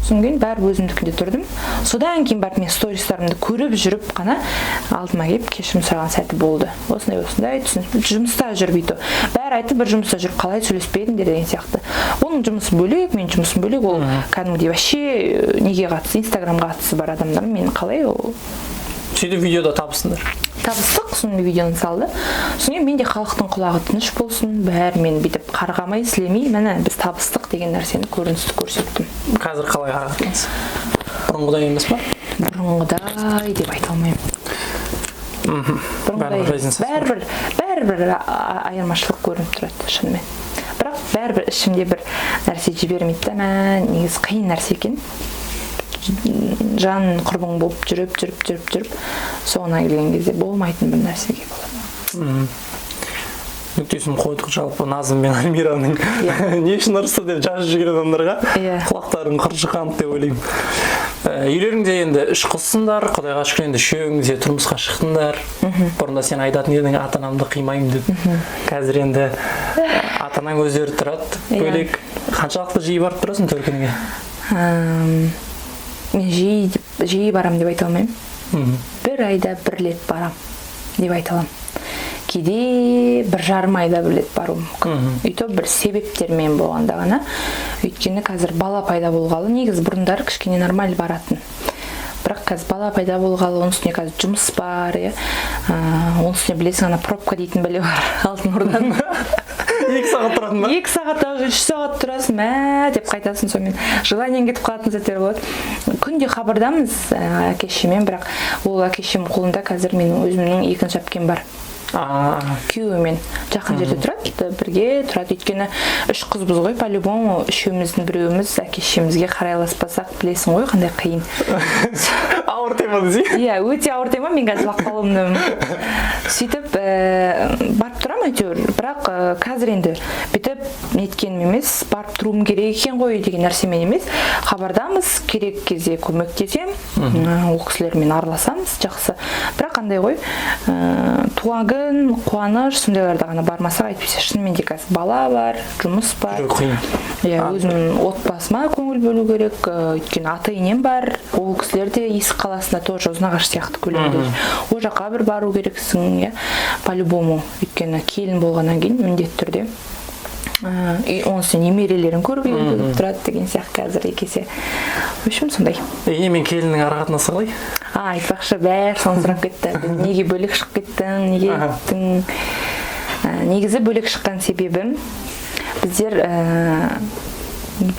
Содан кейін бәрі өзімдікінде тұрдым. Содан кейін барып мен стористарымды көріп жүріп қана алдыма келіп кешірім сұраған сәті болды. Осындай жұмыста жүріп өйту. Бәрі айтты, бір жұмыста жүріп қалай сөйлеспедің деген сияқты. Оның жұмысы бөлек, мен жұмысым бөлек, ол кәдімгідей вообще неге қатысы, Инстаграмға қатысы бар адамдар, мен қалай ол. Сөйтіп видеода табыстыңдар. Табыстық, соны видеоны салды. Соңымен мен де халықтың құлағы тыныш болсын, бәрі мен бүйтіп қарғамай, сілемей, міне біз табыстық деген нәрсені көріністі көрсеттім. Қазір қалай қарадыңыз? Бұрынғыдай емес па? Бұрынғыдай деп айта алмаймын. Бәрібір айырмашылық көрініп тұрады шынымен. Бірақ бәрібір ішімде бір нәрсе жібермейді да, негізі қиын нәрсе екен. Жан құрбың болып жүріп соңына келген кезде болмайтын бір нәрсеге болады. Нүктесін қойдық, жалпы Назым мен Альмираның не үшін ұрысты деп жазып жүрген адамдарға құлақтарын қыржыққан деп ойлаймын. Үйлеріңде енді 3 қызсыңдар, құдайға шүкір енді үшеуіңіз де тұрмысқа шықтыңдар. Бұрында сен айтатын едің, ата-анамды қимаймын деп. Қазір енді ата-анаң өздері тұрады, бөлек. Қаншалықты жиі барып тұрасың төркінге? Мен жиі барам деп айта алмаймын. Бір айда 1 рет барам деп айта аламын. Кейде 1,5 айда 1 рет бару мүмкін. Өйтіп бір себептермен болғанда ғана. Өйткені қазір бала пайда болғалы, негізі бұрындары кішкене нормаль баратын. Бірақ қазір бала пайда болғалы, оның үстіне қазір жұмыс бар, оның үстіне білесің, ана пробка дейтін бәле бар Алтын Орданың. 2 сағат тұратын ба? 2 сағат, 3 сағат тұрасың, мә деп қайтасың, сонымен желаниең кетіп қалатын сәттер болады. Күнде хабардамыз әке-шешеммен, бірақ ол әке-шешемнің қолында қазір менің өзімнің екінші әпкем бар. Күйеуімен жақын жерде тұрады, бірге тұрады. Өйткені 3 қызбыз ғой, по-любому үшеуміздің біреуіміз әке-шешемізге қарайласпасақ, білесің ғой, қандай қиын. Ауыр тема десей. Иә, өте ауыр тема, мен қазір қалуымдымын. Сөйтіп барып тұрам әйтеуір, бірақ қазір енді бүйтіп неткенім емес, барып тұруым керек екен ғой деген нәрсемен емес, хабардамыз, керек кезде көмектесем, ол кісілермен араласамыз, жақсы. Бірақ қандай ғой, туған күн, қуаныш, сондайларда ғана бармасақ, әйтпесе шынымен де қазір бала бар, жұмыс бар. Иә, өзімнің отбасыма көңіл бөлу керек, өйткені ата-енем бар, ол кісілер де Есік қаласында тоже Ұзынағаш сияқты көлемде. Ол жаққа бір бару керексің, иә, по-любому, өйткені келін болғаннан кейін міндетті түрде. Оның үстіне немерелерін көруге келіп тұрады деген сияқты қазір екесе. В общем, сондай. Мен келіннің ара-қатынасы қалай? Айтпақшы, бәрі соны сұрап кетті. Неге бөлек шығып кеттің, неге кеттің? Негізі бөлек шыққан себебім, біздер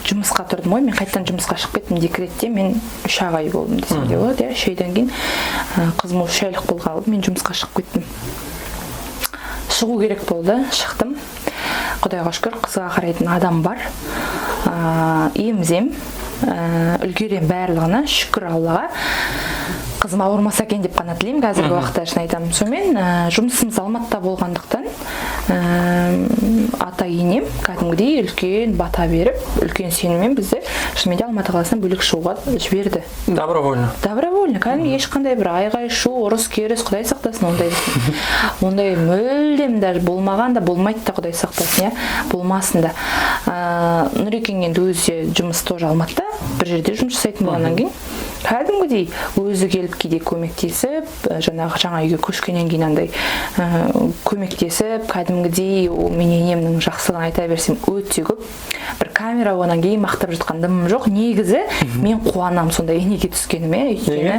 жұмысқа тұрдым ғой, мен қайттан жұмысқа шығып кеттім декретте, мен 3 ай болдым десем де болады, 3 айдан кейін қызым 3 айлық болғалы, мен жұмысқа шығып кеттім. Шығу керек болды, шықтым. Құдайға шүкір, қызға қарайтын адам бар. Емізем, үлгерем барлығына, шүкір Аллаға. Қызым ауырмаса екен деп қана тілеймін, қазіргі уақытта шын айтамын. Сонымен жұмысымыз Алматыда болғандықтан ата-енем кәдімгідей үлкен бата беріп, үлкен сеніммен бізді шынымен де Алматы қаласынан бөлек шығуға жіберді. Добровольно. Добровольно, кәдімгі ешқандай бір айғай-шу, ұрыс-керіс, Құдай сақтасын, ондай мүлдем даже болмаған да, болмайды да, Құдай сақтасын, иә, болмасын да. Нұрекең енді өзі жұмыс тоже Алматыда, бір жерде жұмыс жасайтын болғаннан кейін кәдімгідей өзі келіп кейде көмектесіп, жаңа үйге көшкеннен кейін андай көмектесіп, кәдімгідей мен енемнің жақсылығын айта берсем өте көп. Бір камера болғаннан кейін мақтап жатқандым жоқ. Негізі мен қуанам сонда енеге түскеніме, өйткені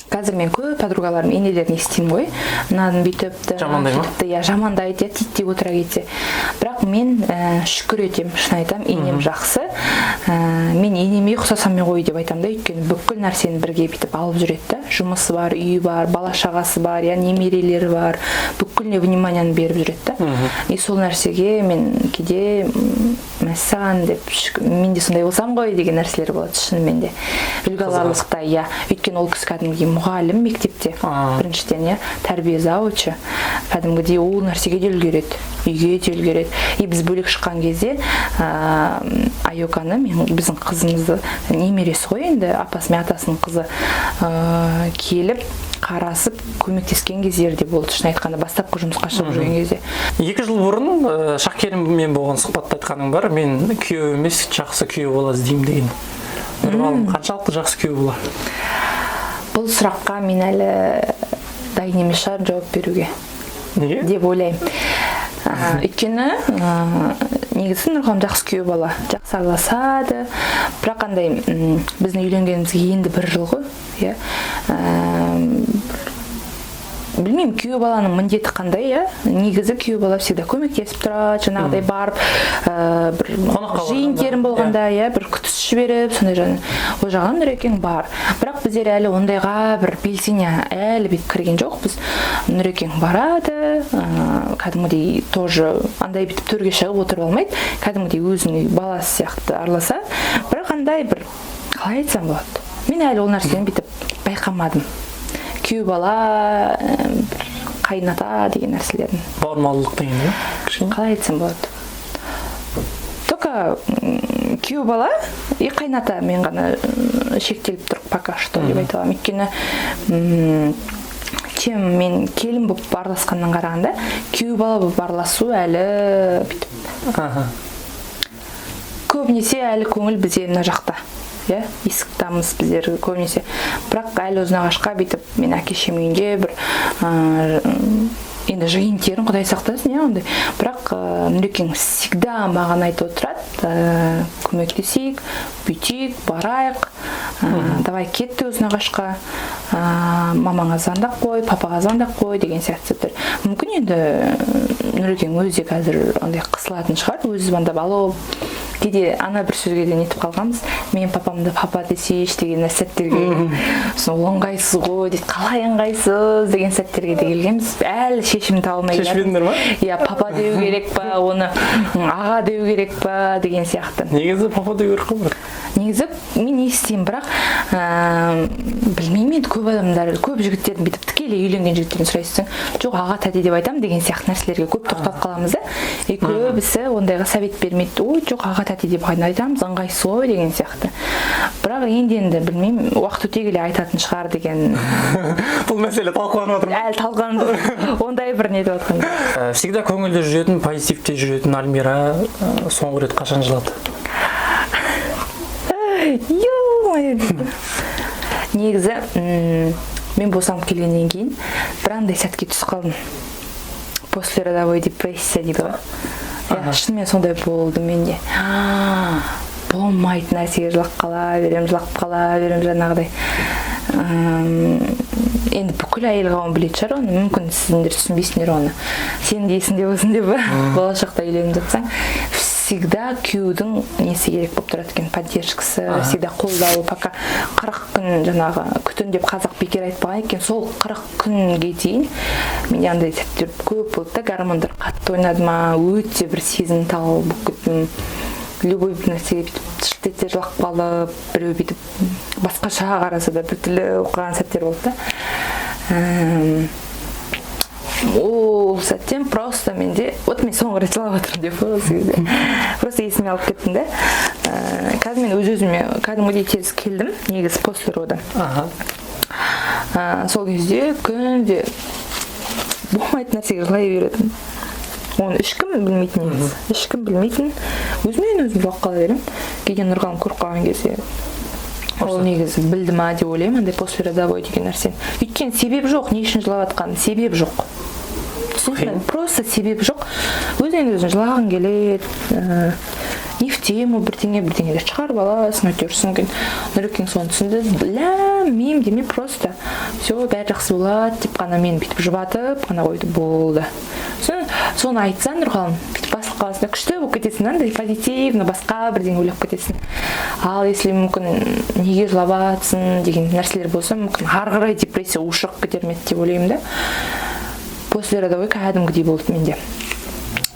қазір мен көп подругаларым енелерін естимін ғой, мынадан бүйтіпті, жамандайды, титтей отыра кетсе. Бірақ мен шүкір етем, шын айтам, енем жақсы. Мен енеме ұқсасам ғой деп айтам да, өйткені бүкіл нәрсені бірге бүйтіп алып жүреді. Жұмысы бар, үйі бар, бала-шағасы бар, немерелері бар, бүкіліне вниманияны беріп жүреді. И сол нәрсеге мен кейде мәссаған деп, мен де сондай болсам ғой деген нәрселер болады шынымен де. Үлгі аларлықта, иә, өйткені ол кісі кәдімгідей мұғалім мектепте, біріншіден, иә, тәрбие завучы, кәдімгідей ол нәрсеге де үлгереді, үйге де үлгереді. И біз бөлек шыққан кезде Айоканы, біздің қызымызды, немересі ғой енді, апасы мен атасының қызы келіп, қарасып, көмектескен кездерде болды. Шын айтқанда бастапқы жұмысқа шығып жүрген кезде. 2 жыл бұрын Шақкеріммен болған сұхбатта айтқаның бар, мен күйеу емес, жақсы күйеу бола іздеймін деген. Қаншалықты жақсы күйеу бола? Бұл сұраққа мен әлі дайын емес шығар жауап беруге. Неге? Деп ойлаймын. Өйткені негізі Нұрхан жақсы күйеу бала, жақсы араласады, бірақ қандай біздің үйленгенімізге енді 1 жыл ғой, иә. Білмеймін, күйеу баланың міндеті қандай, иә. Негізі күйеу бала всегда көмектесіп тұрады, жаңағыдай барып, бір жиын-терін болғанда, иә, бір күтіс жіберіп, сондай жаңа. Ол жағынан Нұрекең бар. Бірақ біздер әлі ондайға бір белсене әлі бет кірген жоқпыз. Нұрекең барады, кәдімгідей тоже андай бітіп төрге шығып отырып алмайды, кәдімгідей өзінің баласы сияқты араласады. Бірақ андай бір қалай айтсам болады. Мен әлі ол нәрсені бітіп байқамадым. Күйеу бала, қайната деген нәрселерін. Бауырмалдық деген, иә? Қалай айтсам болады. Только күйеу бала и қайната мен ғана шектеліп тұр пока что деп айта аламын. Өйткені чем мен келін болып араласқаннан қарағанда, күйеу бала болып араласу әлі бүйтіп. Көбінесе әлі көңіл бізде мына жақта. иә, есіктамыз біздер көбінесе. Бірақ әлі Ұзынағашқа бүйтіп мен әке-шешем үйінде бір енді жиын терін құдай сақтасын, иә, ондай. Бірақ Нұрекең всегда маған айтып отырады, көмектесейік, бүйтейік, барайық, давай кетті өзін ағашқа, мамаңа звондап қой, папаға звондап қой деген сияқты заттар. Мүмкін енді Нұрекең өзі қазір андай қысылатын шығар, өзі звондап, алло, кейде ана бір сөзге де нетіп қалғанбыз, мен папамды папа десейші деген сәттерге, сосын ыңғайсыз ғой дейді, қалай ыңғайсыз деген сәттерге де келгенбіз. Әлі шешім таба алмай Шешпедіңдер ма? Иә, папа деу керек па, оны аға деу керек па деген сияқты. Негізі папа деу керек қой. Негізі мен не істеймін, бірақ білмеймін, енді көп адамдар, көп жігіттердің бүйтіп тікелей үйленген жігіттерден сұрайсың, жоқ аға тәте деп айтамын деген сияқты нәрселерге көп тоқталып қаламыз да. Көбісі ондайға совет бермейді, ой жоқ аға тәте деп айтамыз, ыңғайсыз ғой деген сияқты. Бірақ енді білмеймін, уақыт өте келе айтатын шығар деген. Бұл мәселе талқыланып жатыр ма? Әлі талқыланып ондай бір не деп жатқан. Всегда көңілді жүретін, позитивте жүретін Альмира соңғы рет қашан жылады? Негізі мен босанып келгеннен кейін бір андай сәтке түсіп қалдым. Послеродовой депрессия дейді ғой. Шынымен сондай болды менде. Болмайтын нәрсеге жылап қала берем жаңағыдай. Енді бүкіл әйел қауым білетін шығар оны, мүмкін сіздер түсінбейсіңдер оны. Сен дейсің деп өзің деп болашақта үйленіп жатсаң, всегда күйеудің несі керек болып тұрады екен, поддержкасы, всегда қолдауы, пока 40 күн жаңағы күтін деп қазақ бекер айтпаған екен, сол 40 күнге дейін менде андай сәттер көп болды да, гормондар қатты ойнады ма, өте бір сезімтал болып кеттім. Любой бір нәрсеге бүйтіп шырт ете жылап қалып, біреу бүйтіп басқаша қараса да бір түрлі оқыған сәттер болды да. Ол сәттен просто менде, вот мен соңғы рет жылап отырмын деп просто есіме алып кеттім да. Қазір мен өз-өзіме кәдімгідей тез келдім, негізі после рода. Сол кезде күнде болмайтын нәрсеге жылай беретін. Оны ешкім білмейтін негізі. Ешкім білмейтін. Өзімен өзім жылап қала берем. Кейде Нұрған көріп қалған кезде. Ол негізі білді ма деп ойлаймын, андай послеродовой деген нәрсені. Өйткені себеп жоқ, не үшін жылап жатқаны себеп жоқ. Просто себеп жоқ. Өзінен өзін жылағың келеді. Не в тему бірдеңелер шығарып аласың, өтерсің. Нұрекең соны түсінді. Білмеймін деме, просто все, бәрі жақсы болады деп қана мен бүйтіп жұбатып қана қойды, болды. Соны айтсаң, Нұрғалым, бүйтіп басылып қаласың, күшті болып кетесің, андай позитивно басқа бірдеңе ойлап кетесің. Ал если мүмкін неге жылап жатсың деген нәрселер болса, мүмкін ары қарай депрессия ушығып кетер ме деп ойлаймын да. Послеродовой кәдімгідей болды менде.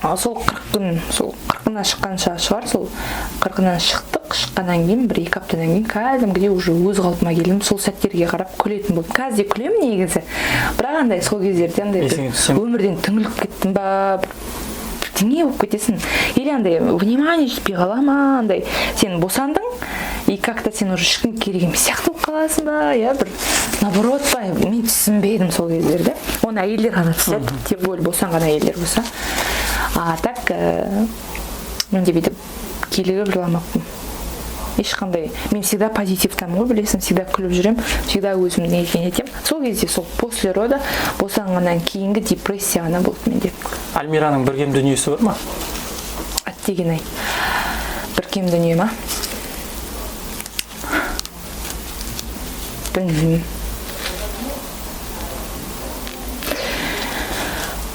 Ал сол 40 күн, сол 40-ына шыққанша шығар, сол 40-нан шыққаннан кейін, бір 2 аптадан кейін кәдімгідей уже өз қалпыма келдім, сол сәттерге қарап күлетін болдым. Қазір де күлемін негізі. Бірақ андай сол кездерде андай өмірден түңіліп кеттім ба, бірдеңе болып кетесің. Или андай внимание жетпей қала ма, андай сен босандың, и как-то сен уже ешкім керек емес сияқты болып қаласың ба, я бір наоборот па, мен түсінбедім сол кездерде. Оны әйелдер ғана түсінеді, тем более босанған әйелдер болса. А так менде бүйтіп келігіп жыламаппын. Ешқандай, мен всегда позитивтамын ғой, білесің, всегда күліп жүрем, всегда өзімді неткен етем. Сол кезде сол после рода босанғаннан кейінгі депрессия ғана болды менде. Альмираның бір кем дүниесі бар ма? Аттеген-ай. Бір кем дүние ма? Білмеймін.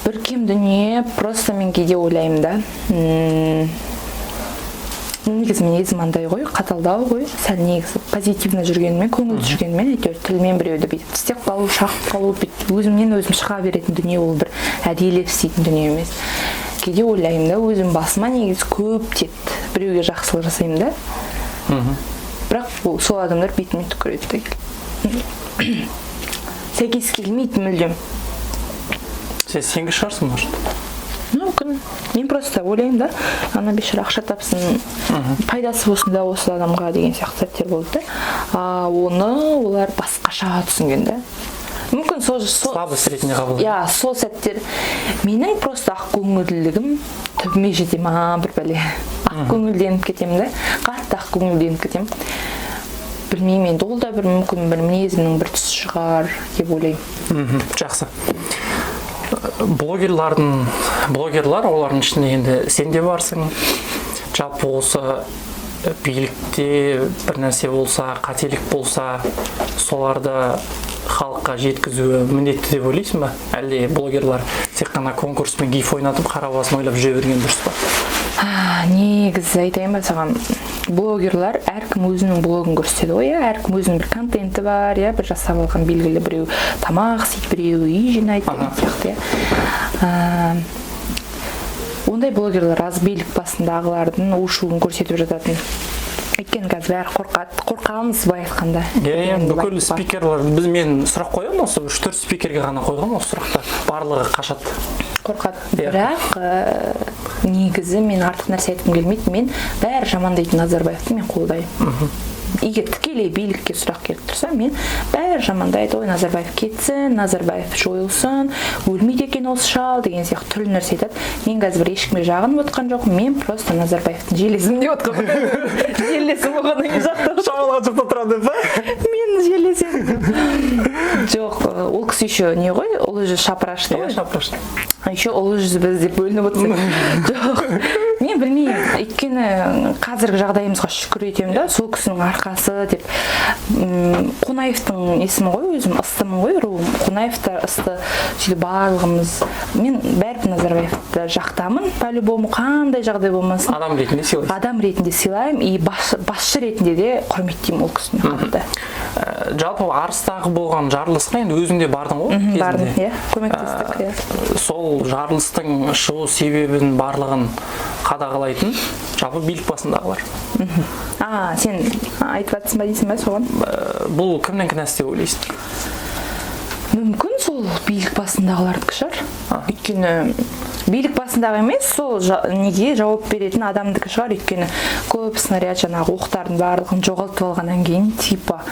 Бір кем дүние, просто мен кейде ойлаймын да. Негізі мен езім андай ғой, қаталдау ғой, сәл негізі позитивно жүргенмен, көңіл жүргенмен, әйтеуір тілмен біреуді бүйтіп тістеп қалу, шағып қалу, өзімнен өзім шыға беретін дүние, ол бір әдейілеп істейтін дүние емес. Кейде ойлаймын да, өзім басыма негізі көп тиеді, біреуге жақсылық жасаймын да. Бірақ сол адамдар бетіме түкіреді. Сәйкес келмейді мүлдем. Сен сенгі шығарсың, может? Мүмкін. Мен просто ойлаймын да, ана бейшара ақша тапсын, пайдасы болсын да осы адамға деген сияқты сәттер болды да. Оны олар басқаша түсінген да. Мүмкін сол слабость ретінде қабылдайды. Иә, сол сәттер менің просто ақ көңілділігім түбіме жете ма, бір бәле. Ақ көңілденіп кетемін да, қатты ақ көңілденіп кетемін. Білмеймін, енді ол да бір мүмкін бір мінезімнің бір тұсы шығар деп ойлаймын. Жақсы. блогерлар олардың ішінде енді сен де барсың. Жалпы осы билікте бір нәрсе болса, қателік болса, соларды халыққа жеткізуі міндетті деп ойлайсың ба? Әлде блогерлар тек қана конкурс пен гиф ойнатып қара басын ойлап жүре берген дұрыс па? Негізі айтайын ба саған, блогерлар әркім өзінің блогын көрсетеді ғой, әркім өзінің бір контенті бар, бір жасап алған белгілі, біреу тамақ істейді, біреу үй жинайды деген сияқты. Ондай блогерлар аз билік басындағылардың у-шуын көрсетіп жататын. Өйткені қазір бәрі қорқамыз былай айтқанда. Бүкіл спикерлер, мен сұрақ қоямын, осы 3-4 спикерге ғана қойған осы сұрақты, барлығы қашады. Қорқады. Бірақ негізі мен артық нәрсе айтқым келмейді. Мен бәрі жамандайтын Назарбаевты мен қолдаймын. Егер тікелей билікке сұрақ келіп тұрса, мен бәрі жамандайды, ой, Назарбаев кетсін, Назарбаев жойылсын, өлмейді екен осы шал деген сияқты түрлі нәрсе айтады. Мен қазір ешкімге жағынып отқан жоқпын, мен просто Назарбаевтың желесімін деп отқанмын. Желесім болғаннан кейін жақтап Шамалға жақта тұрады деп па? Мен желесем. Жоқ, ол кісі еще не ғой, ұлы жүз шапырашты ғой. Шапырашты. Еще ұлы жүз біз деп бөлініп отырсың. Жоқ, мен білмеймін. Өйткені қазіргі жағдайымызға шүкір етемін да, сол кісінің арқасы деп. Қонаевтың есімі ғой, өзім ыстымын ғой, руым. Қонаевтар ысты, сөйтіп барлығымыз. Мен бәрібір Назарбаевты жақтамын, по-любому қандай жағдай болмасын. Адам ретінде сыйлайсың. Адам ретінде сыйлаймын, и басшы ретінде де құрметтеймін ол кісіні қатты. Жалпы Арыстағы болған жарылысқа енді өзіңде бардың ғой? Бардым, иә, көмектестік. Сол жарылыстың шығу себебін барлығын қадағалайтын жалпы билік басындағылар. Сен айтып жатсың ба дейсің бе соған? Бұл кімнің кінәсі деп ойлайсың? Мүмкін сол билік басындағылардікі шығар. Өйткені билік басындағы емес, сол неге жауап беретін адамдікі шығар. Өйткені көп снаряд жаңағы оқтардың барлығын жоғалтып алғаннан кейін типа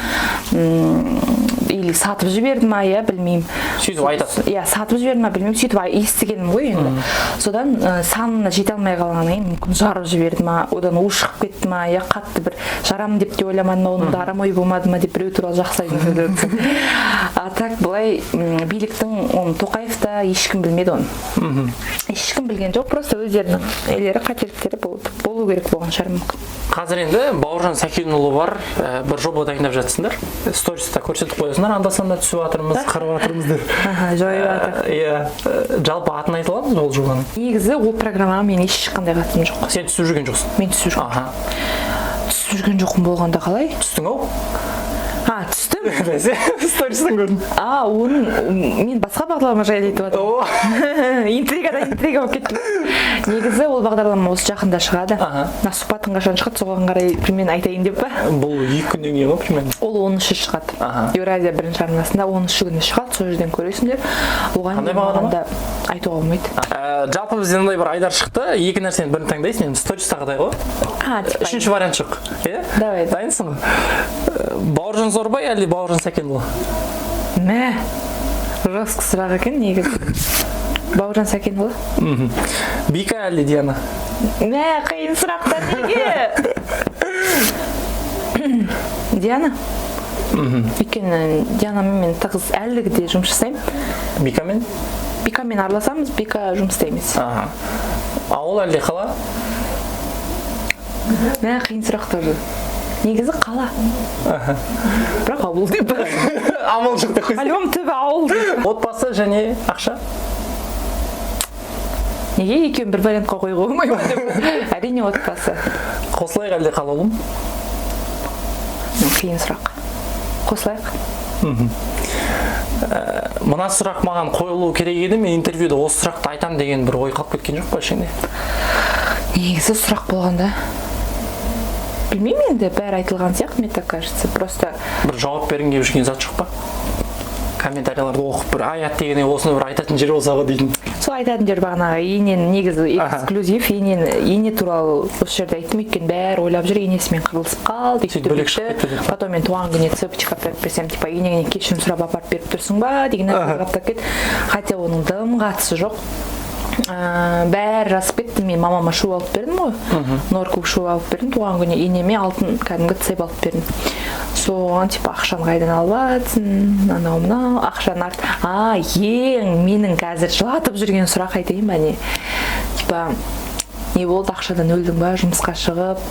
или сатып жіберді ма, білмеймін. Сөйтіп айтады. Сатып жіберді ма, білмеймін. Сөйтіп естігенім ғой енді. Содан санына жете алмай қалғаннан кейін мүмкін жарып жіберді ма, одан у шығып кетті ма, қатты бір жарам деп те ойламадым, оның да арам ой болмады ма деп біреу туралы жақсы айтып. Так былай биліктің оны Тоқаевта ешкім білмеді оны. Ешкім білген жоқ, просто өздерінің елері қателіктері болу керек болған шығар мүмкін. Қазір енді Бауыржан Сәкенұлы бар, бір жоба дайындап жатсыңдар. Сториста көрсетіп қоясыңдар, анда-санда түсіп жатырмыз, қарап жатырмыз деп. Жойып жатыр. Жалпы атын айта аламыз ол жобаның? Негізі ол программаға мен ешқандай қатысым жоқ. Сен түсіп жүрген жоқсың? Мен түсіп жүрген. Түсіп жүрген жоқпын болғанда қалай? Түстің-ау? Түстім. Стористан көрдім. Мен басқа бағдарлама жайлы айтып жатырмын. Интрига болып кетті. Негізі ол бағдарлама осы жақында шығады. Сұхбатың қашан шығады, соған қарай примерно айтайын деп па? Бұл 2 күннен кейін ғой примерно? Ол 10-шы шығады. Еуразия бірінші арнасында 10-шы күні шығады, сол жерден көресіңдер. Оған маған айтуға болмайды. Жалпы бізден ондай бір айдар шықты, 2 нәрсені бірін таңдайсың, енді стористағыдай ғой. 3-ші вариант шық. Давай. Дайынсың ғой? Бауыржан Зорбай әлде Бауыржан Сәкенұлы? Жорсткі сұрақ екен негізі. Бауыржан Сәкенұлы. Бика әлде Диана? Қиын сұрақтар неге? Диана. Өйткені Дианамен мен тығыз әлігі де жұмыс жасаймын. Бикамен? Бикамен араласамыз, Бика жұмыс істейміз. Ауыл әлде қала? Қиын сұрақтар. Негізі қала. Бірақ ауыл деп. Амал жоқ деп қойсын. Альбом түбі ауыл деп. Отбасы және ақша? Неге екеуін бір вариантқа қойға болмайды деп. Әрине отбасы. Қосылайық әлде қалаулым? Қиын сұрақ. Қосылайық. Мына сұрақ маған қойылу керек еді, мен интервьюда осы сұрақты айтам деген бір ой қалып кеткен жоқ па ішіңде? Негізі сұрақ болғанда білмеймін, енді бәрі айтылған сияқты, мне так кажется. Просто бір жауап бергің келіп жүрген зат жоқ па? Комментарияларды оқып бір аят дегенде осыны бір айтатын жер болса ғой дейтін. Сол айтатын жер бағанағы енен негізі эксклюзив, ене туралы осы жерде айттым, өйткені бәрі ойлап жүр, енесімен қырылысып қалды, потом мен туған күніне цепочка әперіп берсем, типа енеңнен кешірім сұрап апарып беріп тұрсың ба деген нәрсе қаптап кетті. Хотя оның дым қатысы жоқ. бәрі жазып кетті. Мен мамама шу алып бердім ғой. Норкук шу алып бердім. Туған күні енеме алтын кәдімгі цеп алып бердім. Соған типа ақшаны қайдан алып жатсың? Анау мынау ақшаны ең менің қазір жылатып жүрген сұрақ айтайын ба не? Типа не болды, ақшадан өлдің ба, жұмысқа шығып,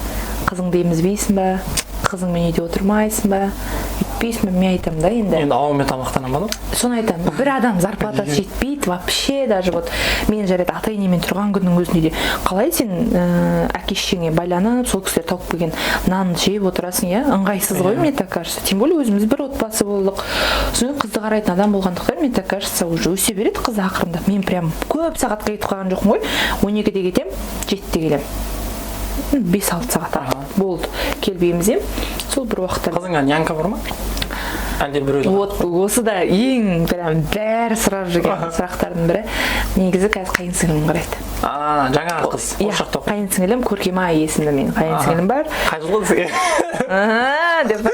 қызыңды емізбейсің ба, қызыңмен үйде отырмайсың ба, етпейсің ба? Мен айтамын да енді ауамен тамақтанамын ба? соны айтамын. Бір адам зарплатасы жетпейді вообще, даже вот мен жарайды ата-енемен тұрған күннің өзінде де қалай сен әке-шешеңе байланып сол кісілер тауып келген нанды жеп отырасың, иә? Ыңғайсыз ғой, мне так кажется. Тем более өзіміз бір отбасы болдық. Сосын қызды қарайтын адам болғандықтан мне так кажется уже өсе береді қыз ақырындап. Мен прям көп сағатқа кетіп қалған жоқпын ғой. 12-де кетем, 7-де келем. 5-6 сағат болды. Келбейміз ем. Сол бір уақытта. Қызыңа нянька бар ма? Әлде біреу? Вот осы да ең прям бәрі сұрап жүрген сұрақтардың бірі. Негізі қазір қайынсіңлім қарайды. Жаңағы қыз. Қайынсіңлім Көркема есімді менің қайынсіңлім бар. Қай жылғы сізге? Деп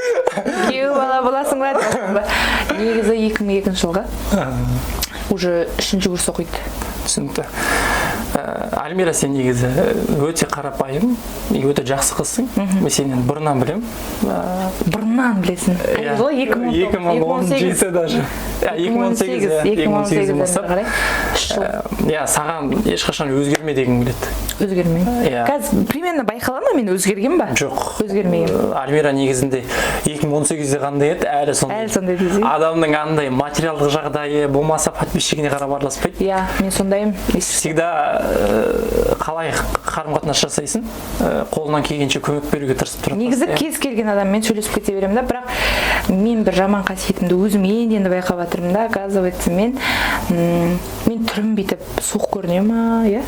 күйеу бала боласың ба деп. Негізі 2002 жылғы. Уже 3-ші курс оқиды. Түсінікті. Альмира, сен негізі өте қарапайым, өте жақсы қызсың. Мен сенен бұрыннан білем. Бұрыннан білесің. Қай жылы? 2017 даже. 2018 бастап. Саған ешқашан өзгерме дегім келеді. Өзгермейм. Қазір примерно байқала ма мен өзгерген ба? Жоқ. Өзгермеген. Альмира негізінде 2018-де қандай еді? Әлі сондай. Адамның андай материалдық жағдайы болмаса подписчигіне қарап араласпайды. Иә, мен сондаймын. Всегда қалай қарым-қатынас жасайсың? Қолынан келгенше көмек беруге тырысып тұрасың. Негізі кез келген адаммен сөйлесіп кете беремін да, бірақ мен бір жаман қасиетімді өзім енді байқап жатырмын да, оказывается мен түрім бүйтіп суық көріне ма, иә?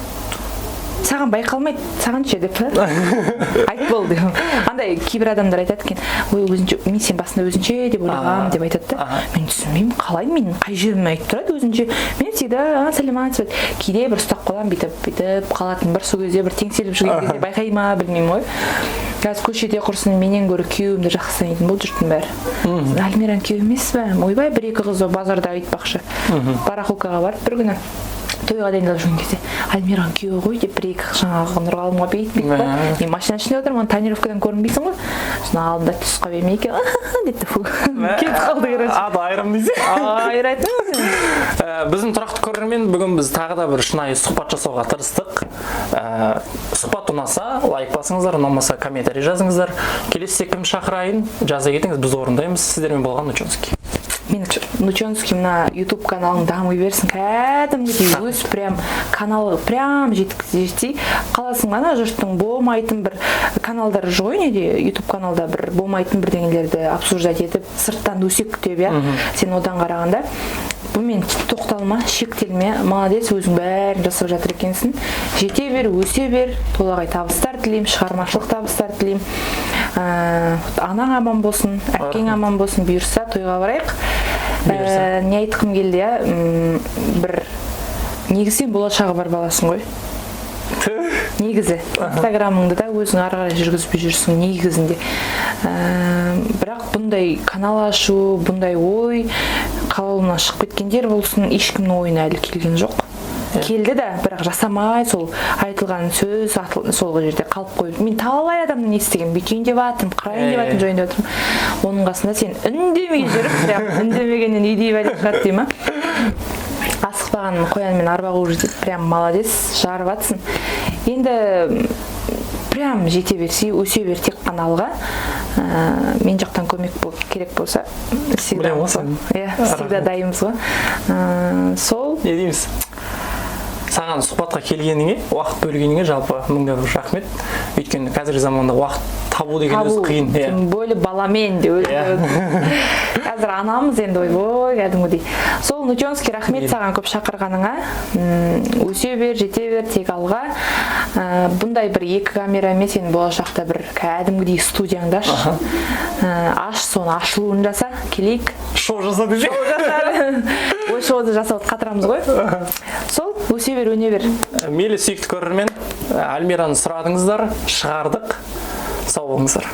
Саған байқалмайды, саған ше деп айтып болды. Андай кейбір адамдар айтады екен, ой өзінше, мен сен басында өзінше деп ойлағам деп айтады да. Мен түсінбеймін, қалай мен қай жерімнен айтып тұрады өзінше. Мен всегда сәлеметсіз. Кейде бір ұстап қалам бүйтіп қалатын бір сол кезде бір теңселіп жүрген кезде байқай ма білмеймін ғой. Қазір көшеде құрсын менен гөрі күйеуімді жақсы танитын болды жұрттың бәрі. Альмираның күйеуі емес пе? Ойбай, бір-екі қыз базарда айтпақшы. Барахолкаға барып бір күні тойға дайындалып жүрген кезде Альмираның күйеуі ғой деп бір-екі жаңағы Нұрғалымға бүйтіп қой. Мен машина ішінде отырмын, тонировкадан көрінбейсің ғой. Сосын алдында түсқа бермей екен депті. Кетіп қалды короче. Айрым дейсің? Айрайтын. Біздің тұрақты көрермен бүгін біз тағы да бір шынайы сұхбат жасауға тырыстық. Сұхбат ұнаса лайк басыңыздар, ұнамаса комментарий жазыңыздар. Келесі кім шақырайын жаза кетіңіз, біз орындаймыз. Сіздермен болған Нучонский. Мен Нучонский мына YouTube каналың дамый берсін, кәдімгідей өз прям каналы прям жеткізсей қаласың ана жұрттың болмайтын бір каналдар жоқ ғой неде YouTube каналда бір болмайтын бірдеңелерді обсуждать етіп сырттан өсек күтіп, иә? Сен одан қарағанда бұмен тоқталма, шектелме, молодец, өзің бәрін жасап жатыр екенсің. Жете бер, өсе бер, толағай табыстар тілеймін, шығармашылық табыстар тілеймін. Анаң аман болсын, әкең аман болсын, бұйырса тойға барайық. Не айтқым келді, иә? Бір негізі болашағы бар баласың ғой. Негізі инстаграмыңды да өзің ары қарай жүргізіп жүрсің негізінде. Бірақ бұндай канал ашу, бұндай ой қалауынан шығып кеткендер болсын, ешкімнің ойына әлі келген жоқ. Келді да, бірақ жасамай сол айтылған сөз сол жерде қалып қойып. Мен талай адамның естіген, бүйтейін деп жатырмын, қарайын деп жатырмын, жайын деп жатырмын. Оның қасында сен үндемей жүріп, прям үндемегеннен үйдей бәле шығады дей ма? Асықпаған қоянмен арба қуып жүріп, прям молодец, жарып жатсың. Енді прям жете берсе, өсе бер тек қана алға. Мен жақтан көмек керек болса, всегда дайынбыз ғой. Сол. Не дейміз? Саған сұхбатқа келгеніңе, уақыт бөлгеніңе жалпы мыңда бір рахмет. Өйткені қазіргі заманда уақыт табу деген өзі қиын. Тем более баламен де қазір анамыз енді ойбой кәдімгідей. Сол Нучонский рахмет саған көп шақырғаныңа. Өсе бер, жете бер, тек алға. Бұндай бір екі камерамен сен болашақта бір кәдімгідей студияңды аш. Аш, соны ашылуын жаса, келейік. Шоу жаса десе. Ой, шоуды жасауды қатырамыз ғой. Сол, өсе бер, өне бер. Мейлі сүйікті көрермен, Альмираны сұрадыңыздар, шығардық. Сау болыңыздар.